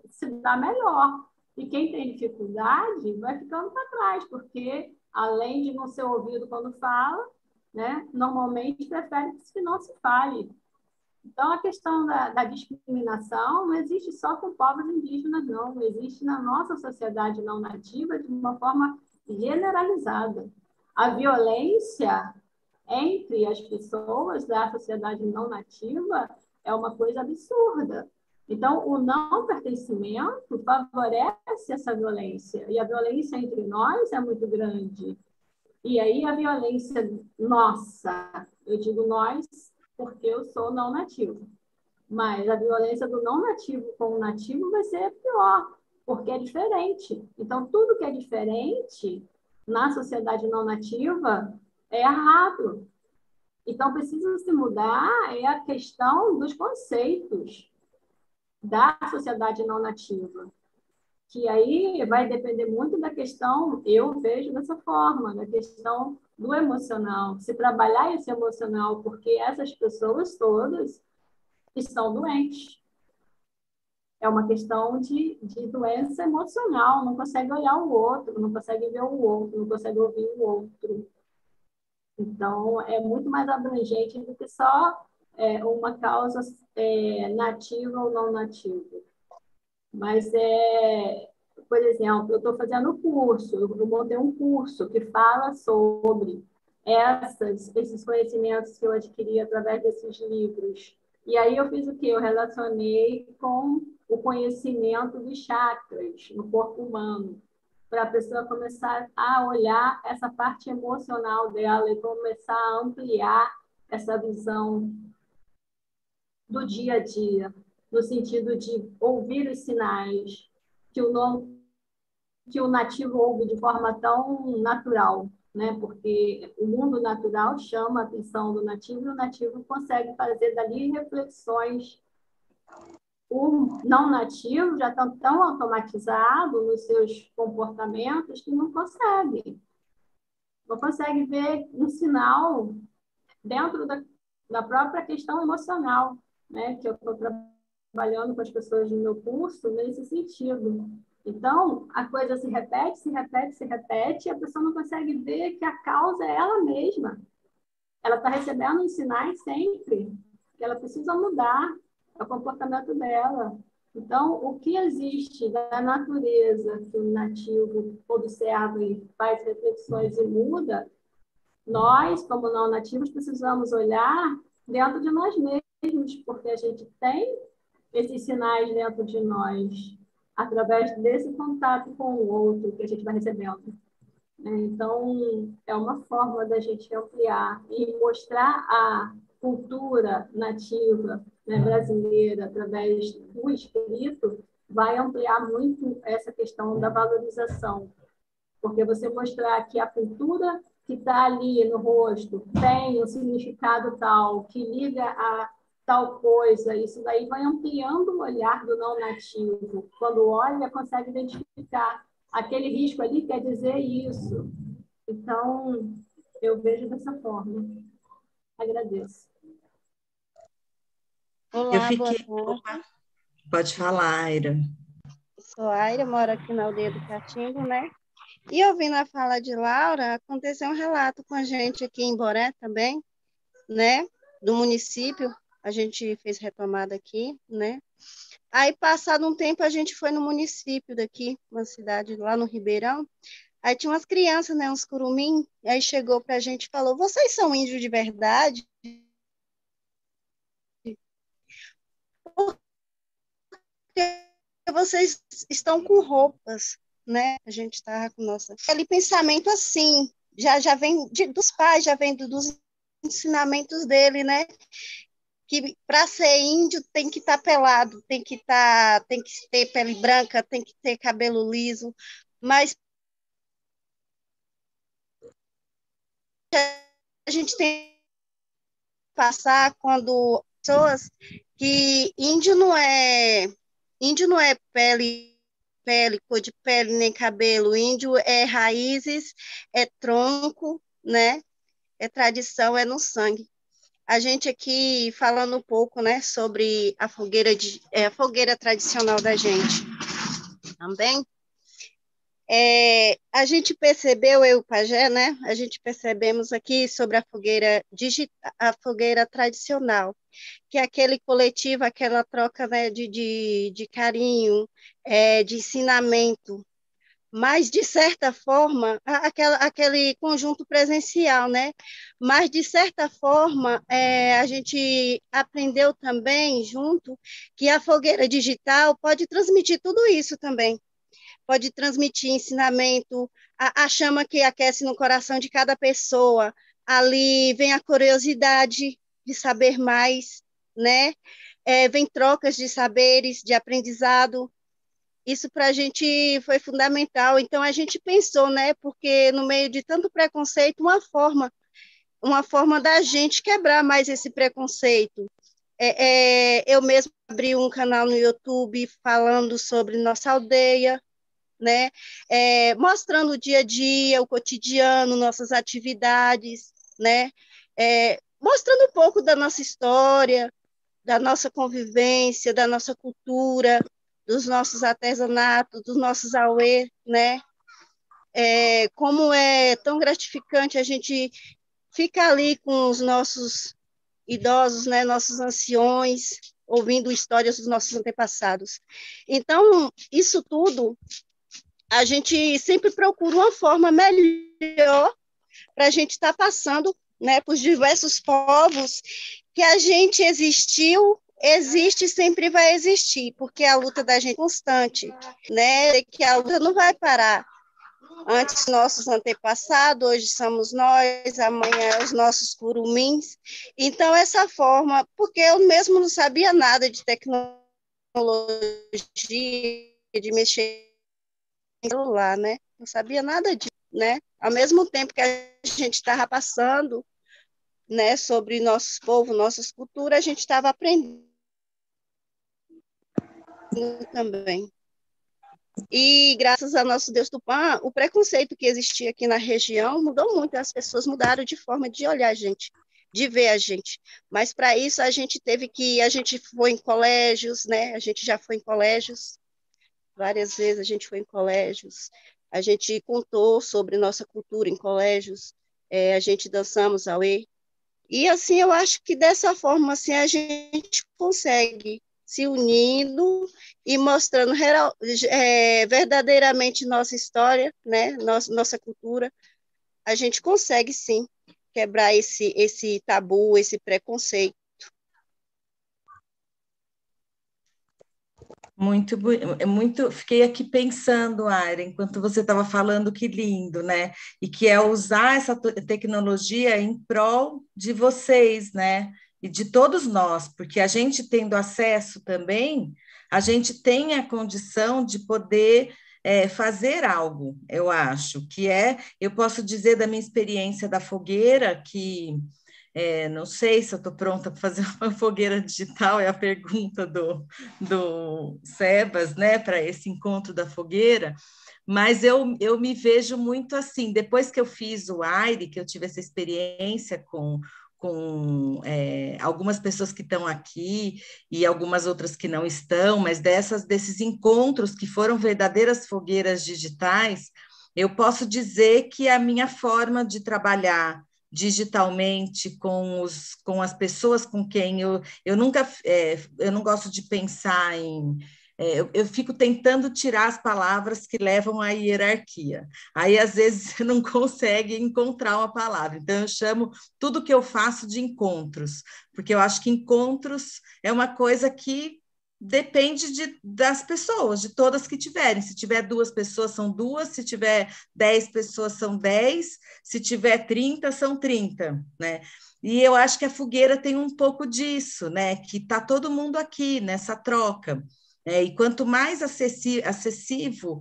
se dá melhor. E quem tem dificuldade vai ficando para trás, porque, além de não ser ouvido quando fala, né, normalmente prefere que não se fale. Então, a questão da discriminação não existe só com povos indígenas, não. Existe na nossa sociedade não nativa de uma forma generalizada. A violência entre as pessoas da sociedade não nativa é uma coisa absurda. Então, o não pertencimento favorece essa violência. E a violência entre nós é muito grande. E aí a violência nossa, eu digo nós porque eu sou não nativo, mas a violência do não nativo com o nativo vai ser pior, porque é diferente. Então, tudo que é diferente na sociedade não nativa é errado. Então, precisa se mudar a questão dos conceitos da sociedade não nativa, que aí vai depender muito da questão, eu vejo dessa forma, da questão do emocional, se trabalhar esse emocional, porque essas pessoas todas estão doentes. É uma questão de doença emocional, não consegue olhar o outro, não consegue ver o outro, não consegue ouvir o outro. Então, é muito mais abrangente do que só uma causa nativa ou não nativa. Mas, por exemplo, eu estou fazendo curso, eu montei um curso que fala sobre esses conhecimentos que eu adquiri através desses livros. E aí eu fiz o quê? Eu relacionei com o conhecimento dos chakras no corpo humano, para a pessoa começar a olhar essa parte emocional dela e começar a ampliar essa visão do dia a dia, no sentido de ouvir os sinais que o nativo ouve de forma tão natural, né? Porque o mundo natural chama a atenção do nativo e o nativo consegue fazer dali reflexões. O não nativo já está tão automatizado nos seus comportamentos que não consegue ver um sinal dentro da própria questão emocional, né? Que eu estou trabalhando com as pessoas no meu curso nesse sentido. Então, a coisa se repete, e a pessoa não consegue ver que a causa é ela mesma. Ela está recebendo os sinais sempre, que ela precisa mudar o comportamento dela. Então, o que existe da natureza que o nativo observa e faz reflexões e muda, nós, como não nativos, precisamos olhar dentro de nós mesmos, porque a gente tem esses sinais dentro de nós, através desse contato com o outro que a gente vai recebendo. Então, é uma forma da gente ampliar e mostrar a cultura nativa, né, brasileira, através do escrito, vai ampliar muito essa questão da valorização. Porque você mostrar que a cultura que está ali no rosto tem um significado tal, que liga a tal coisa, isso daí vai ampliando o olhar do não nativo. Quando olha, consegue identificar. Aquele risco ali quer dizer isso. Então, eu vejo dessa forma. Agradeço. Olá, Eu fiquei... boa tarde. Pode falar, Aira. Sou Aira, moro aqui na aldeia do Catingo, né? E ouvindo a fala de Laura, aconteceu um relato com a gente aqui em Boré também, né? Do município, a gente fez retomada aqui, né? Aí, passado um tempo, a gente foi no município daqui, uma cidade lá no Ribeirão. Aí tinha umas crianças, né, uns curumim, aí chegou pra gente e falou, vocês são índios de verdade? Porque vocês estão com roupas, né? A gente estava com nossa... Aquele pensamento assim, já vem dos pais, já vem dos ensinamentos dele, né? Que para ser índio tem que estar pelado, tem que ter pele branca, tem que ter cabelo liso, mas a gente tem que passar quando pessoas que índio não é pele, cor de pele, nem cabelo. Índio é raízes, é tronco, né? É tradição, é no sangue. A gente aqui falando um pouco, né, sobre a fogueira tradicional da gente também. A gente percebeu, eu e o Pajé, né? A gente percebemos aqui sobre a fogueira tradicional, que é aquele coletivo, aquela troca, né, de carinho, de ensinamento, mas, de certa forma, aquele conjunto presencial, né? Mas, de certa forma, a gente aprendeu também, junto, que a fogueira digital pode transmitir tudo isso também. Pode transmitir ensinamento, a chama que aquece no coração de cada pessoa. Ali vem a curiosidade de saber mais, né? Vem trocas de saberes, de aprendizado. Isso para a gente foi fundamental. Então, a gente pensou, né? Porque no meio de tanto preconceito, uma forma da gente quebrar mais esse preconceito. Eu mesmo abri um canal no YouTube falando sobre nossa aldeia, né? Mostrando o dia a dia, o cotidiano, nossas atividades, né? Mostrando um pouco da nossa história, da nossa convivência, da nossa cultura, dos nossos artesanatos, dos nossos auê, né? Como é tão gratificante a gente ficar ali com os nossos idosos, né? Nossos anciões, ouvindo histórias dos nossos antepassados. Então, isso tudo, a gente sempre procura uma forma melhor para a gente estar passando, né, por diversos povos que a gente existiu, existe e sempre vai existir, porque a luta da gente é constante, né, que a luta não vai parar. Antes, nossos antepassados, hoje somos nós, amanhã os nossos curumins. Então, essa forma, porque eu mesmo não sabia nada de tecnologia, de mexer em celular, né? Não sabia nada disso, né? Ao mesmo tempo que a gente estava passando, né, sobre nossos povos, nossas culturas, a gente estava aprendendo também. E graças ao nosso Deus Tupã, o preconceito que existia aqui na região mudou muito, as pessoas mudaram de forma de olhar a gente, de ver a gente. Mas para isso a gente foi em colégios, né? A gente já foi em colégios, várias vezes a gente foi em colégios, a gente contou sobre nossa cultura em colégios, a gente dançamos auê. E assim, eu acho que dessa forma assim, a gente consegue se unindo e mostrando verdadeiramente nossa história, né? Nossa cultura, a gente consegue sim quebrar esse tabu, esse preconceito. Fiquei aqui pensando, Aira, enquanto você estava falando, que lindo, né? E que é usar essa tecnologia em prol de vocês, né? E de todos nós, porque a gente tendo acesso também, a gente tem a condição de poder fazer algo, eu acho, eu posso dizer da minha experiência da fogueira, que não sei se eu estou pronta para fazer uma fogueira digital, é a pergunta do Sebas, né, para esse encontro da fogueira, mas eu me vejo muito assim, depois que eu fiz o AIRE, que eu tive essa experiência com algumas pessoas que estão aqui e algumas outras que não estão, mas desses encontros que foram verdadeiras fogueiras digitais, eu posso dizer que a minha forma de trabalhar digitalmente com as pessoas com quem eu nunca, eu não gosto de pensar em... eu fico tentando tirar as palavras que levam à hierarquia. Aí, às vezes, você não consegue encontrar uma palavra. Então, eu chamo tudo que eu faço de encontros, porque eu acho que encontros é uma coisa que depende das pessoas, de todas que tiverem. Se tiver 2 pessoas, são 2, se tiver 10 pessoas, são 10, se tiver 30, são 30, né? E eu acho que a fogueira tem um pouco disso, né? Que está todo mundo aqui nessa troca. E quanto mais acessível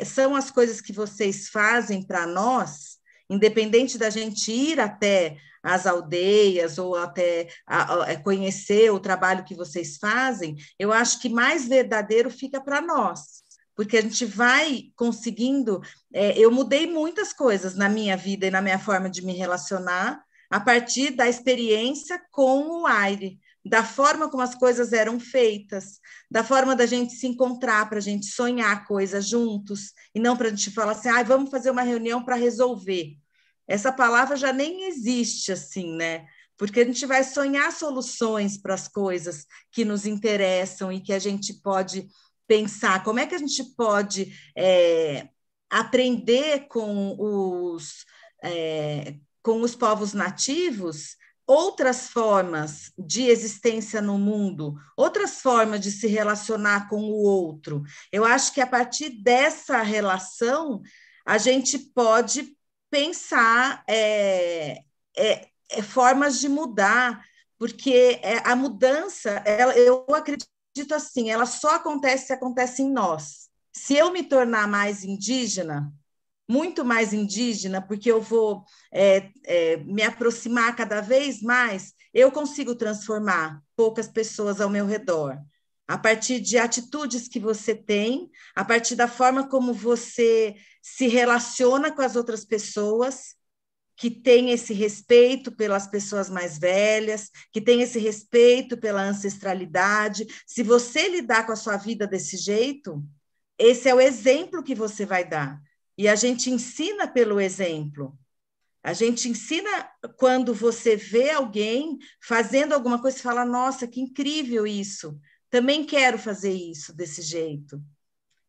são as coisas que vocês fazem para nós, independente da gente ir até as aldeias ou até conhecer o trabalho que vocês fazem, eu acho que mais verdadeiro fica para nós, porque a gente vai conseguindo... eu mudei muitas coisas na minha vida e na minha forma de me relacionar a partir da experiência com o AIRE, da forma como as coisas eram feitas, da forma da gente se encontrar, para a gente sonhar coisas juntos, e não para a gente falar assim, vamos fazer uma reunião para resolver. Essa palavra já nem existe assim, né? Porque a gente vai sonhar soluções para as coisas que nos interessam e que a gente pode pensar. Como é que a gente pode aprender com os povos nativos outras formas de existência no mundo, outras formas de se relacionar com o outro? Eu acho que a partir dessa relação a gente pode pensar formas de mudar, porque a mudança, eu acredito assim, ela só acontece se acontece em nós. Se eu me tornar mais indígena, muito mais indígena, porque eu vou me aproximar cada vez mais, eu consigo transformar poucas pessoas ao meu redor. A partir de atitudes que você tem, a partir da forma como você se relaciona com as outras pessoas, que tem esse respeito pelas pessoas mais velhas, que tem esse respeito pela ancestralidade. Se você lidar com a sua vida desse jeito, esse é o exemplo que você vai dar. E a gente ensina pelo exemplo. A gente ensina quando você vê alguém fazendo alguma coisa e fala, nossa, que incrível isso. Também quero fazer isso desse jeito.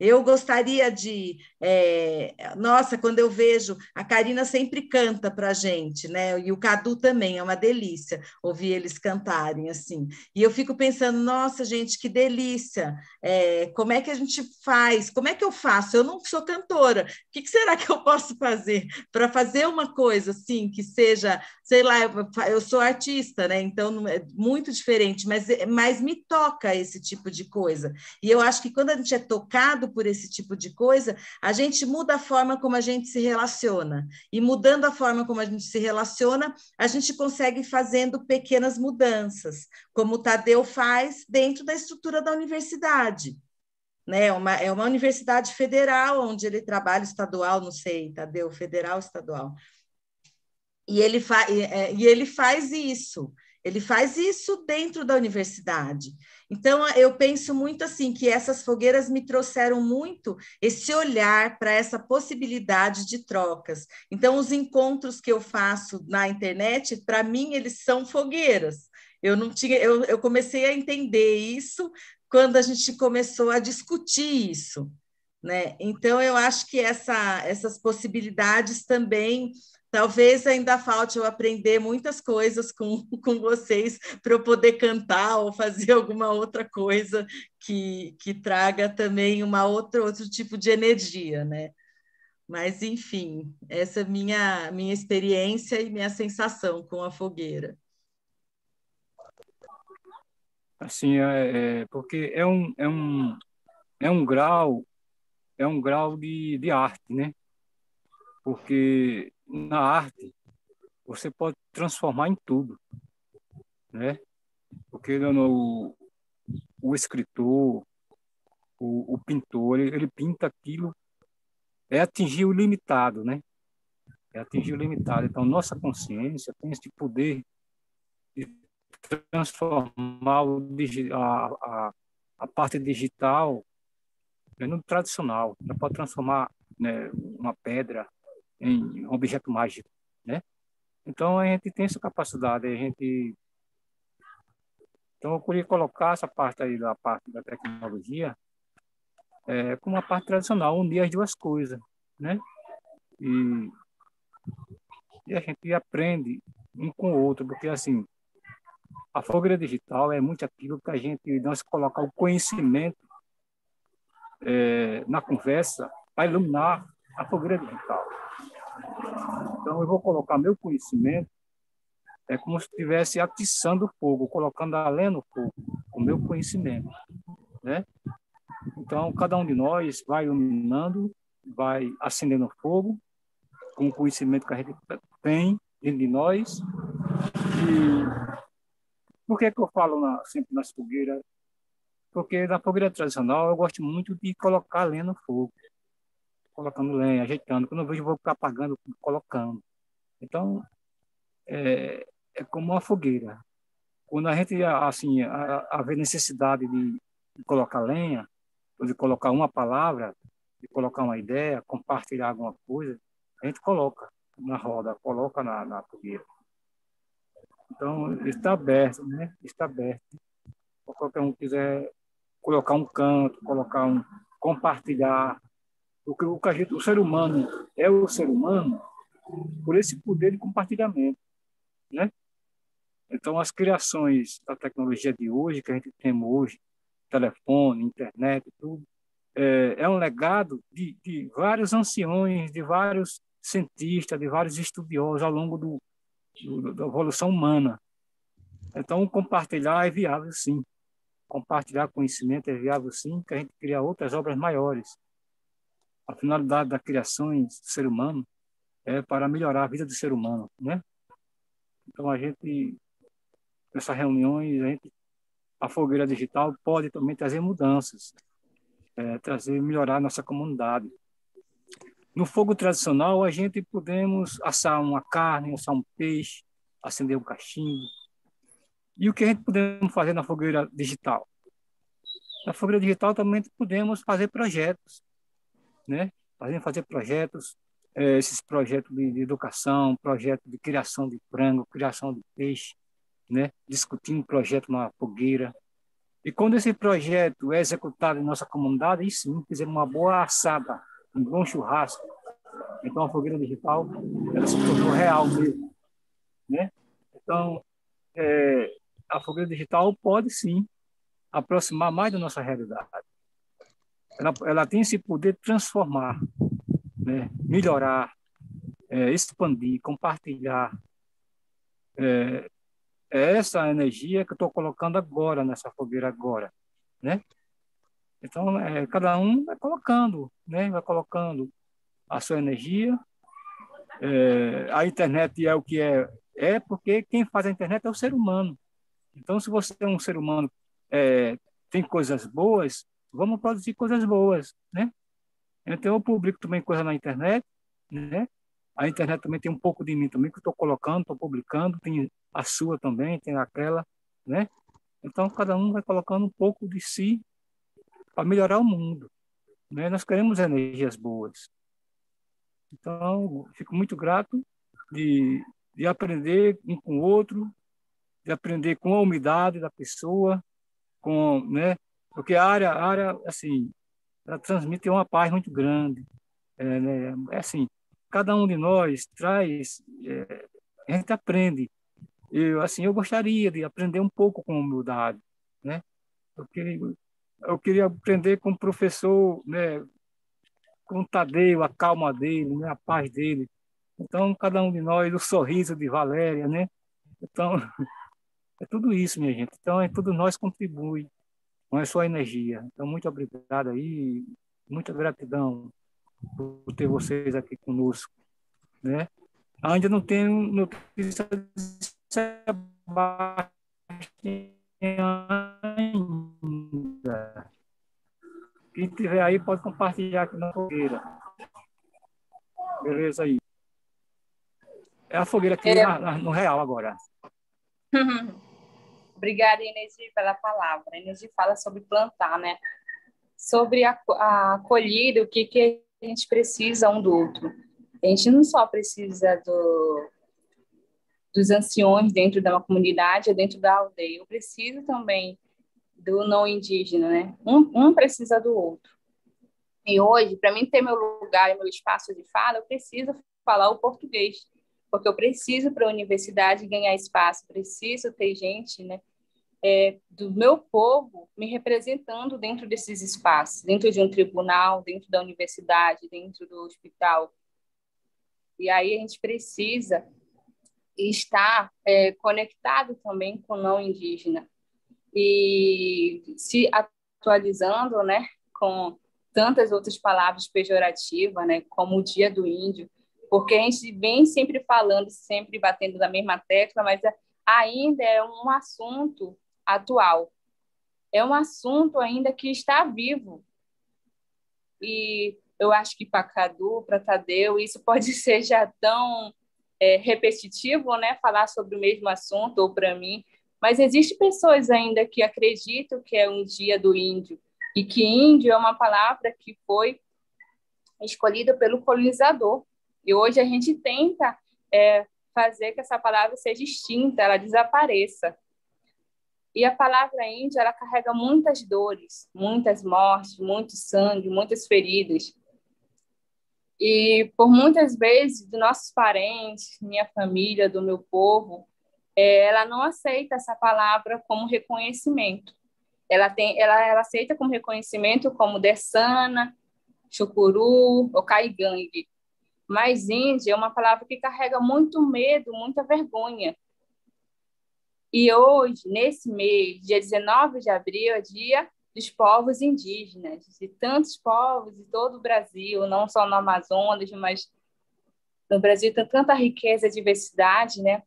Eu gostaria de... nossa, quando eu vejo... A Karina sempre canta para a gente, né? E o Cadu também, é uma delícia ouvir eles cantarem, assim. E eu fico pensando, nossa, gente, que delícia! Como é que a gente faz? Como é que eu faço? Eu não sou cantora. O que será que eu posso fazer para fazer uma coisa, assim, que seja... Sei lá, eu sou artista, né? Então, é muito diferente, mas me toca esse tipo de coisa. E eu acho que quando a gente é tocado por esse tipo de coisa, a gente muda a forma como a gente se relaciona. E mudando a forma como a gente se relaciona, a gente consegue ir fazendo pequenas mudanças, como o Tadeu faz dentro da estrutura da universidade. Né? É uma universidade federal, onde ele trabalha, estadual, não sei, Tadeu, federal, estadual. E ele faz isso. Ele faz isso dentro da universidade. Então, eu penso muito assim, que essas fogueiras me trouxeram muito esse olhar para essa possibilidade de trocas. Então, os encontros que eu faço na internet, para mim, eles são fogueiras. Eu comecei a entender isso quando a gente começou a discutir isso, né? Então, eu acho que essas possibilidades também... Talvez ainda falte eu aprender muitas coisas com vocês para eu poder cantar ou fazer alguma outra coisa que traga também outro tipo de energia, né? Mas, enfim, essa é minha experiência e minha sensação com a fogueira. Assim, porque é um grau de arte, né? Porque na arte você pode transformar em tudo, né? Porque o escritor, o pintor, ele pinta aquilo, é atingir o limitado, né? É atingir o limitado. Então, nossa consciência tem esse poder de transformar a parte digital, né, no tradicional. Ela pode transformar, né, uma pedra em um objeto mágico, né? Então, a gente tem essa capacidade. Então, eu queria colocar essa parte aí da parte da tecnologia como uma parte tradicional, unir as duas coisas, né? E a gente aprende um com o outro, porque, assim, a fogueira digital é muito aquilo que nós colocar o conhecimento na conversa para iluminar a fogueira digital. Então, eu vou colocar meu conhecimento como se estivesse atiçando o fogo, colocando a lenha no fogo, o meu conhecimento, né? Então, cada um de nós vai iluminando, vai acendendo o fogo com o conhecimento que a gente tem dentro de nós. E por que eu falo sempre nas fogueiras? Porque na fogueira tradicional eu gosto muito de colocar lenha no fogo, colocando lenha, ajeitando. Quando eu vejo, eu vou ficar apagando, colocando. Então, é como uma fogueira. Quando a gente, assim, haver necessidade de colocar lenha, ou de colocar uma palavra, de colocar uma ideia, compartilhar alguma coisa, a gente coloca na roda, coloca na fogueira. Então, está aberto, né? Está aberto. Se qualquer um quiser colocar um canto, compartilhar. O ser humano é o ser humano por esse poder de compartilhamento, né? Então, as criações da tecnologia de hoje, que a gente tem hoje, telefone, internet, tudo, é um legado de vários anciões, de vários cientistas, de vários estudiosos ao longo da evolução humana. Então, compartilhar é viável, sim. Compartilhar conhecimento é viável, sim, que a gente cria outras obras maiores. A finalidade da criação do ser humano é para melhorar a vida do ser humano, né? Então, nessas reuniões, a fogueira digital pode também trazer mudanças, melhorar a nossa comunidade. No fogo tradicional, a gente podemos assar uma carne, assar um peixe, acender um cachimbo. E o que a gente podemos fazer na fogueira digital? Na fogueira digital também podemos fazer projetos, né? Fazer projetos, esses projetos de educação, projetos de criação de frango, criação de peixe, né? Discutindo um projeto na fogueira. E quando esse projeto é executado em nossa comunidade, aí sim, fizemos uma boa assada, um bom churrasco. Então, a fogueira digital, ela se tornou real mesmo, né? Então, a fogueira digital pode sim aproximar mais da nossa realidade. Ela tem esse poder de transformar, né? Melhorar, expandir, compartilhar. É essa energia que eu estou colocando agora nessa fogueira agora, né? Então, cada um vai colocando, né? Vai colocando a sua energia. A internet é o que é porque quem faz a internet é o ser humano. Então, se você é um ser humano, tem coisas boas, vamos produzir coisas boas, né? Então, eu publico também coisa na internet, né? A internet também tem um pouco de mim também, que eu estou colocando, estou publicando, tem a sua também, tem aquela, né? Então, cada um vai colocando um pouco de si para melhorar o mundo, né? Nós queremos energias boas. Então, fico muito grato de aprender um com o outro, de aprender com a humildade da pessoa, né? Porque a área, assim, ela transmite uma paz muito grande, né? Assim, cada um de nós traz, a gente aprende. Eu gostaria de aprender um pouco com humildade, né? Eu queria aprender com o professor, né? Com o Tadeu, a calma dele, né? A paz dele. Então, cada um de nós, o sorriso de Valéria, né? Então, é tudo isso, minha gente. Então, tudo nós contribui com a sua energia. Então, muito obrigado aí, muita gratidão por ter vocês aqui conosco, né? Ainda não tenho notícia de Sebastião ainda. Quem tiver aí pode compartilhar aqui na fogueira. Beleza aí. É a fogueira aqui no real agora. Obrigada, Inês, pela palavra. A Inês fala sobre plantar, né? Sobre a acolhida, o que a gente precisa um do outro. A gente não só precisa dos anciões dentro de uma comunidade ou dentro da aldeia. Eu preciso também do não indígena, né? Um precisa do outro. E hoje, para mim ter meu lugar e meu espaço de fala, eu preciso falar o português, porque eu preciso para a universidade ganhar espaço, preciso ter gente, né, do meu povo me representando dentro desses espaços, dentro de um tribunal, dentro da universidade, dentro do hospital. E aí a gente precisa estar conectado também com o não indígena e se atualizando, né, com tantas outras palavras pejorativas, né, como o Dia do Índio, porque a gente vem sempre falando, sempre batendo na mesma tecla, mas ainda é um assunto atual. É um assunto ainda que está vivo. E eu acho que para Cadu, para Tadeu, isso pode ser já tão repetitivo, né, falar sobre o mesmo assunto, ou para mim, mas existem pessoas ainda que acreditam que é um Dia do Índio, e que índio é uma palavra que foi escolhida pelo colonizador. E hoje a gente tenta fazer que essa palavra seja extinta, ela desapareça. E a palavra índio, ela carrega muitas dores, muitas mortes, muito sangue, muitas feridas. E por muitas vezes, dos nossos parentes, minha família, do meu povo, ela não aceita essa palavra como reconhecimento. Ela aceita como reconhecimento como Dessana, Chucuru ou Caigangue. Mas índio é uma palavra que carrega muito medo, muita vergonha. E hoje, nesse mês, dia 19 de abril, é dia dos povos indígenas, de tantos povos de todo o Brasil, não só no Amazonas, mas no Brasil tem tanta riqueza e diversidade, né?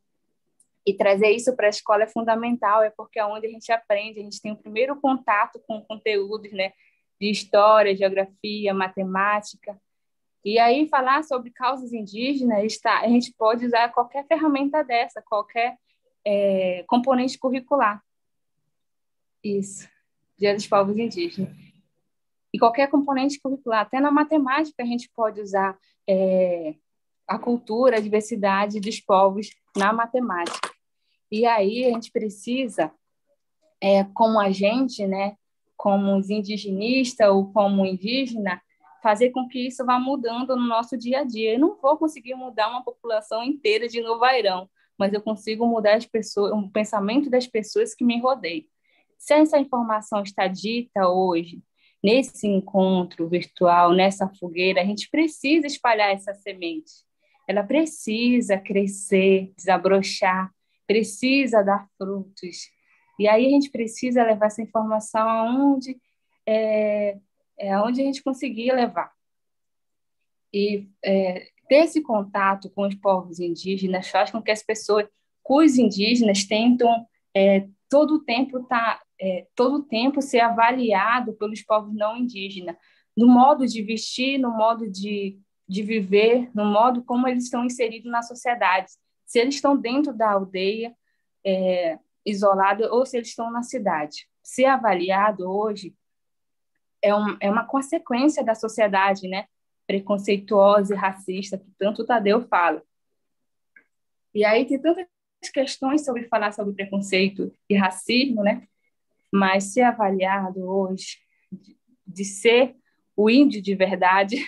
E trazer isso para a escola é fundamental, porque é onde a gente aprende, a gente tem o primeiro contato com conteúdos, né, de história, geografia, matemática. E aí, falar sobre causas indígenas, a gente pode usar qualquer ferramenta dessa, qualquer componente curricular. Isso, Dia dos Povos Indígenas. E qualquer componente curricular, até na matemática a gente pode usar a cultura, a diversidade dos povos na matemática. E aí a gente precisa, como agente, né, como os indigenistas ou como indígena, fazer com que isso vá mudando no nosso dia a dia. Eu não vou conseguir mudar uma população inteira de Novo Airão, mas eu consigo mudar as pessoas, o pensamento das pessoas que me rodeiam. Se essa informação está dita hoje, nesse encontro virtual, nessa fogueira, a gente precisa espalhar essa semente. Ela precisa crescer, desabrochar, precisa dar frutos. E aí a gente precisa levar essa informação aonde a gente conseguir levar. E ter esse contato com os povos indígenas faz com que as pessoas, com os indígenas, tentam todo o tempo ser avaliado pelos povos não indígenas, no modo de vestir, no modo de viver, no modo como eles estão inseridos na sociedade. Se eles estão dentro da aldeia, isolado, ou se eles estão na cidade. Ser avaliado hoje é uma consequência da sociedade, né, preconceituosa e racista, que tanto o Tadeu fala. E aí tem tantas questões sobre falar sobre preconceito e racismo, né, mas ser avaliado hoje de ser o índio de verdade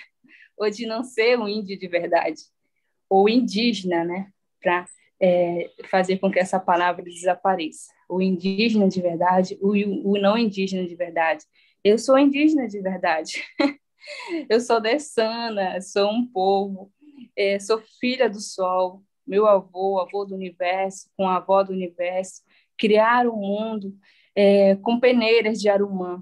ou de não ser um índio de verdade, ou indígena, né, para fazer com que essa palavra desapareça. O indígena de verdade, o não indígena de verdade. Eu sou indígena de verdade. Eu sou dessana, sou um povo, sou filha do sol. Meu avô do universo, com a avó do universo, criaram o mundo com peneiras de Arumã,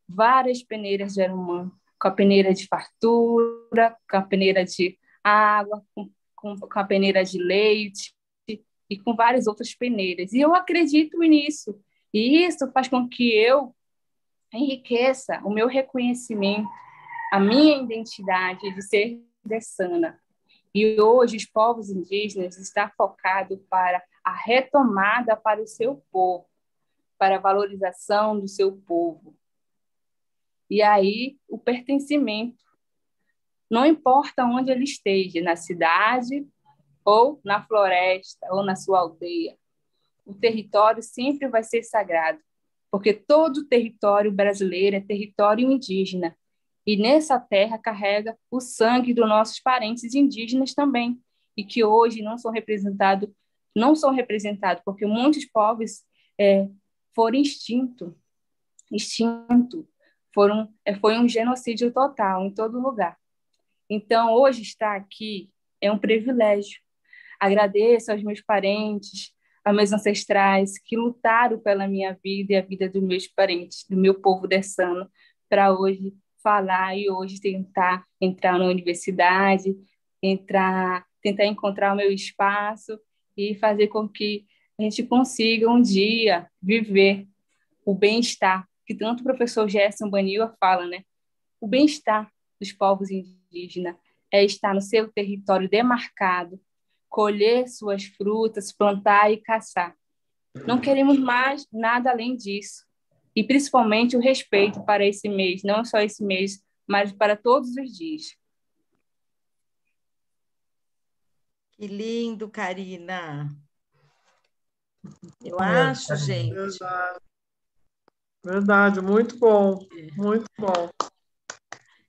várias peneiras de Arumã, com a peneira de fartura, com a peneira de água, com a peneira de leite e com várias outras peneiras. E eu acredito nisso. E isso faz com que eu enriqueça o meu reconhecimento, a minha identidade de ser dessana. E hoje os povos indígenas estão focados para a retomada para o seu povo, para a valorização do seu povo. E aí o pertencimento, não importa onde ele esteja, na cidade ou na floresta ou na sua aldeia, o território sempre vai ser sagrado, porque todo território brasileiro é território indígena. E nessa terra carrega o sangue dos nossos parentes indígenas também, e que hoje não são representados, porque muitos povos foram extinto. Foi um genocídio total em todo lugar. Então, hoje estar aqui é um privilégio. Agradeço aos meus parentes, aos meus ancestrais que lutaram pela minha vida e a vida dos meus parentes, do meu povo dessano, para hoje falar e hoje tentar entrar na universidade, tentar encontrar o meu espaço e fazer com que a gente consiga um dia viver o bem-estar, que tanto o professor Gerson Baniwa fala, né? O bem-estar dos povos indígenas é estar no seu território demarcado, colher suas frutas, plantar e caçar. Não queremos mais nada além disso. E principalmente o respeito para esse mês, não só esse mês, mas para todos os dias. Que lindo, Karina. Eu acho, gente. Verdade, muito bom, muito bom.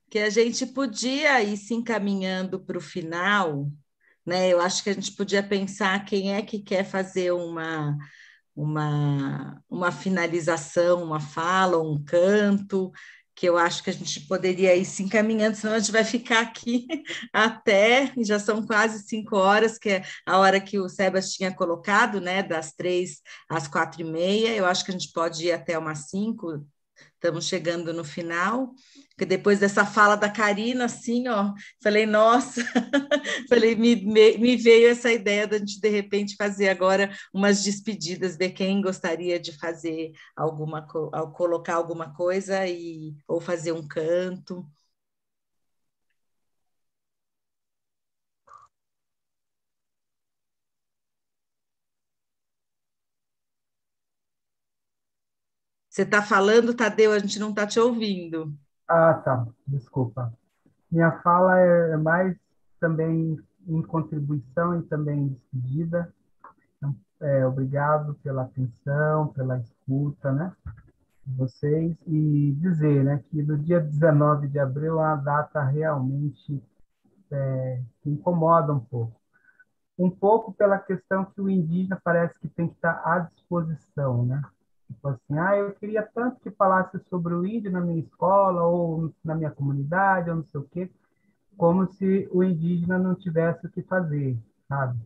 Que a gente podia ir se encaminhando para o final, né? Eu acho que a gente podia pensar quem é que quer fazer uma finalização, uma fala, um canto, que eu acho que a gente poderia ir se encaminhando, senão a gente vai ficar aqui até, já são quase 5 horas, que é a hora que o Sebas tinha colocado, né, das 3 às 4h30, eu acho que a gente pode ir até umas 5, estamos chegando no final, porque depois dessa fala da Karina, assim, ó, falei, nossa, falei, me veio essa ideia de a gente, de repente, fazer agora umas despedidas de quem gostaria de fazer colocar alguma coisa ou fazer um canto. Você está falando, Tadeu, a gente não está te ouvindo. Ah, tá. Desculpa. Minha fala é mais também em contribuição e também em despedida. Obrigado pela atenção, pela escuta, né, de vocês, e dizer, né, que no dia 19 de abril é uma data realmente que incomoda um pouco. Um pouco pela questão que o indígena parece que tem que estar à disposição, né? Tipo assim, eu queria tanto que falasse sobre o índio na minha escola, ou na minha comunidade, ou não sei o quê, como se o indígena não tivesse o que fazer, sabe?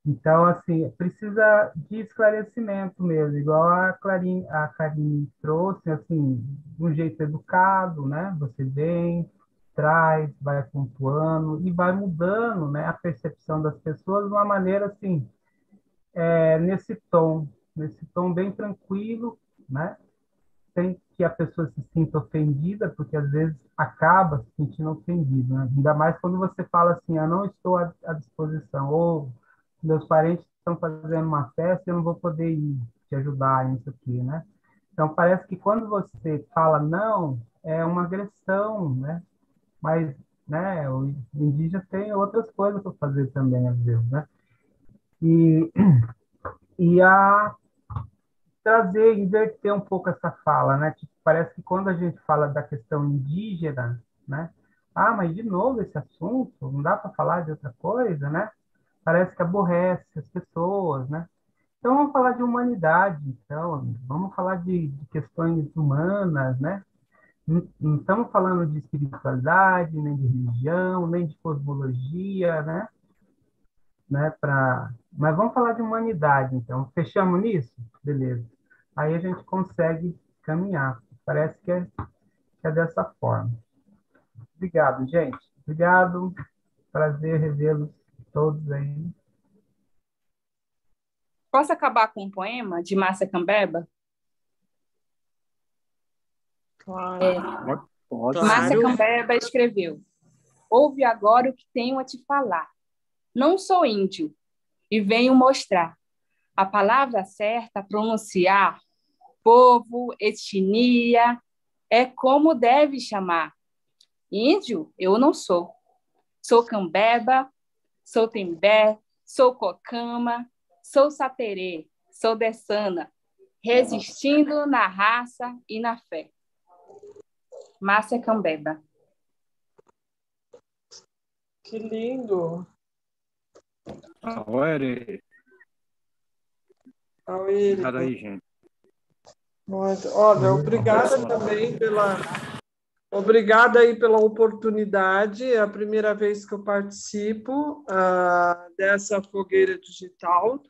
Então, assim, precisa de esclarecimento mesmo, igual a Karine trouxe, assim, de um jeito educado, né? Você vem, traz, vai pontuando e vai mudando, né, a percepção das pessoas de uma maneira, assim, nesse tom bem tranquilo, né? Sem que a pessoa se sinta ofendida, porque às vezes acaba se sentindo ofendido, né? Ainda mais quando você fala assim, não estou à disposição, ou meus parentes estão fazendo uma festa e eu não vou poder ir te ajudar nisso aqui, né? Então, parece que quando você fala não, é uma agressão, né? Mas, né, o indígena tem outras coisas para fazer também, às vezes, né? E, e a trazer, inverter um pouco essa fala, né? Tipo, parece que quando a gente fala da questão indígena, né? Mas de novo esse assunto, não dá para falar de outra coisa, né? Parece que aborrece as pessoas, né? Então vamos falar de humanidade, então vamos falar de questões humanas, né? Não estamos falando de espiritualidade, nem de religião, nem de cosmologia, né? Mas vamos falar de humanidade, então. Fechamos nisso? Beleza. Aí a gente consegue caminhar. Parece que é dessa forma. Obrigado, gente. Obrigado. Prazer revê-los todos aí. Posso acabar com um poema de Márcia Cambeba? Claro. Márcia Cambeba escreveu: ouve agora o que tenho a te falar. Não sou índio e venho mostrar a palavra certa a pronunciar. Povo, etnia, é como deve chamar. Índio eu não sou. Sou Cambeba, sou Tembé, sou Cocama, sou Saterê, sou Dessana, resistindo na raça e na fé. Márcia Cambeba. Que lindo! Obrigado aí, gente. Olha, obrigada também Obrigada aí pela oportunidade. É a primeira vez que eu participo dessa fogueira digital.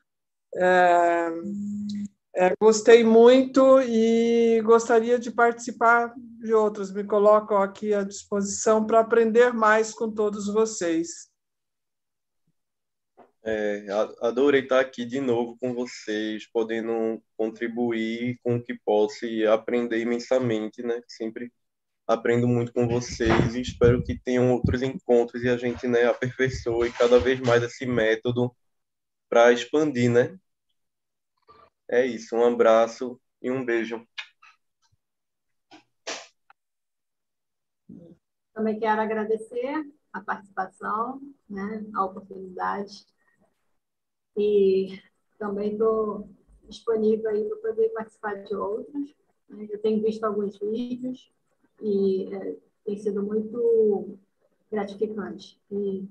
Gostei muito e gostaria de participar de outras. Me coloco aqui à disposição para aprender mais com todos vocês. Adorei estar aqui de novo com vocês, podendo contribuir com o que posso e aprender imensamente, né? Sempre aprendo muito com vocês e espero que tenham outros encontros e a gente, né, aperfeiçoe cada vez mais esse método para expandir, né? É isso, um abraço e um beijo. Também quero agradecer a participação, né, a oportunidade, e também estou disponível aí para poder participar de outros. Né? Eu tenho visto alguns vídeos e tem sido muito gratificante e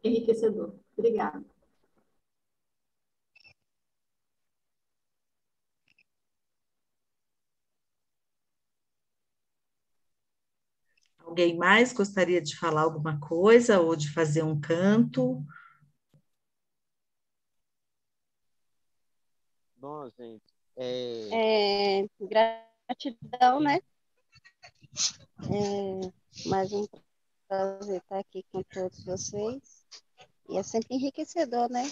enriquecedor. Obrigada. Alguém mais gostaria de falar alguma coisa ou de fazer um canto? Bom, gente, gratidão, né? Mais um prazer estar aqui com todos vocês. E é sempre enriquecedor, né?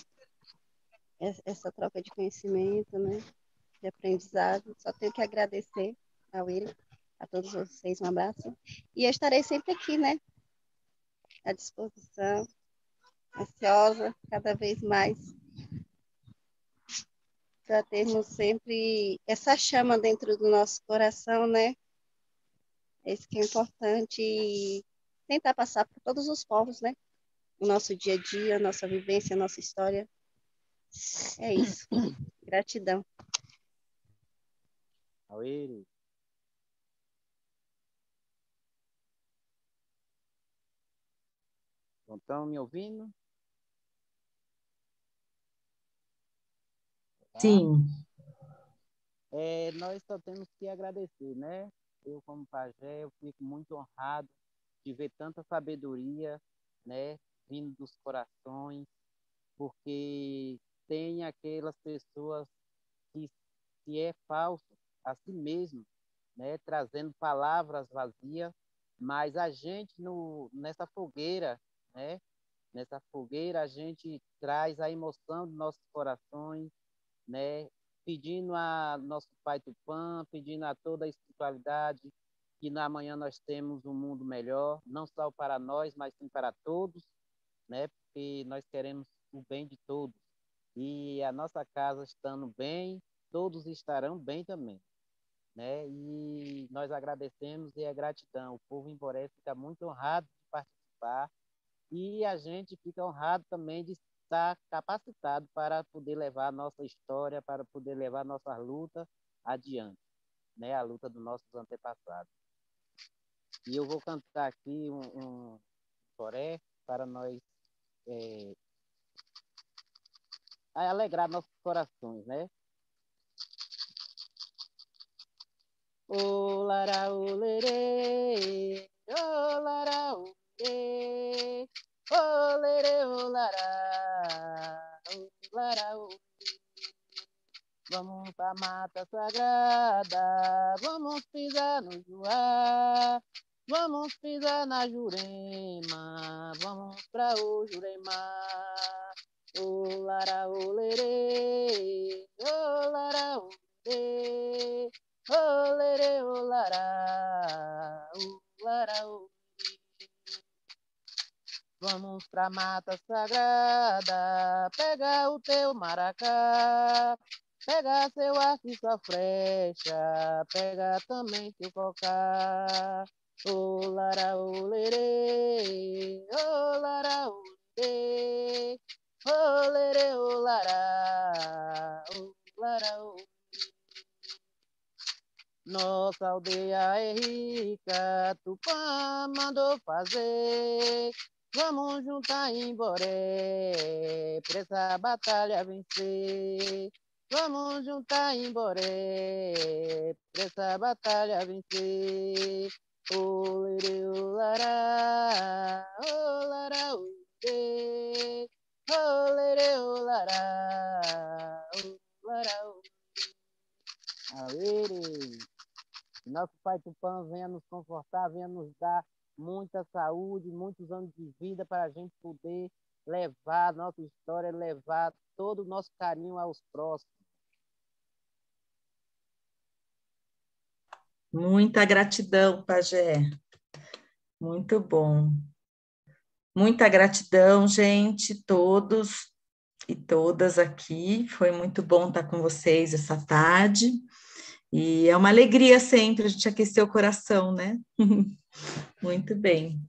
Essa troca de conhecimento, né? De aprendizado. Só tenho que agradecer ao William, a todos vocês, um abraço. E eu estarei sempre aqui, né? À disposição, ansiosa, cada vez mais. para termos sempre essa chama dentro do nosso coração, né? Isso que é importante e tentar passar por todos os povos, né? O nosso dia a dia, a nossa vivência, a nossa história. É isso. Gratidão. Auíri. Estão me ouvindo? Sim. Nós só temos que agradecer, né? Eu, como pajé, eu fico muito honrado de ver tanta sabedoria, né, vindo dos corações, porque tem aquelas pessoas que é falso a si mesmo, né, trazendo palavras vazias, mas a gente nessa fogueira, né, nessa fogueira a gente traz a emoção dos nossos corações, né, pedindo a nosso Pai Tupã, pedindo a toda a espiritualidade que na manhã nós temos um mundo melhor, não só para nós, mas sim para todos, né, porque nós queremos o bem de todos. E a nossa casa estando bem, todos estarão bem também, né? E nós agradecemos e é gratidão. O povo em Boré fica muito honrado de participar e a gente fica honrado também de estar capacitado para poder levar a nossa história, para poder levar a nossa luta adiante, né? A luta dos nossos antepassados. E eu vou cantar aqui um Boré para nós alegrar nossos corações, né? Ô lara olerê, ô lara olerê, olerê olara olerê. Vamos pra mata sagrada, vamos pisar no Juá, vamos pisar na Jurema, vamos pra o Jurema. Ô lara olerê, ô lara olerê, olerê olará, olará, olerê. Vamos pra mata sagrada, pega o teu maracá, pega seu arco e sua flecha, pega também teu cocá. Olará, olerê, olará, olerê, olerê, olará, olará, olerê. Nossa aldeia é rica, Tupã mandou fazer. Vamos juntar em Boré, pra essa batalha vencer. Vamos juntar em Boré, pra essa batalha vencer. Olerê, olará, olará, olerê, olerê, olará, olará, olerê. Nosso Pai Tupã venha nos confortar, venha nos dar muita saúde, muitos anos de vida para a gente poder levar a nossa história, levar todo o nosso carinho aos próximos. Muita gratidão, pajé. Muito bom. Muita gratidão, gente, todos e todas aqui. Foi muito bom estar com vocês essa tarde. E é uma alegria sempre a gente aquecer o coração, né? Muito bem.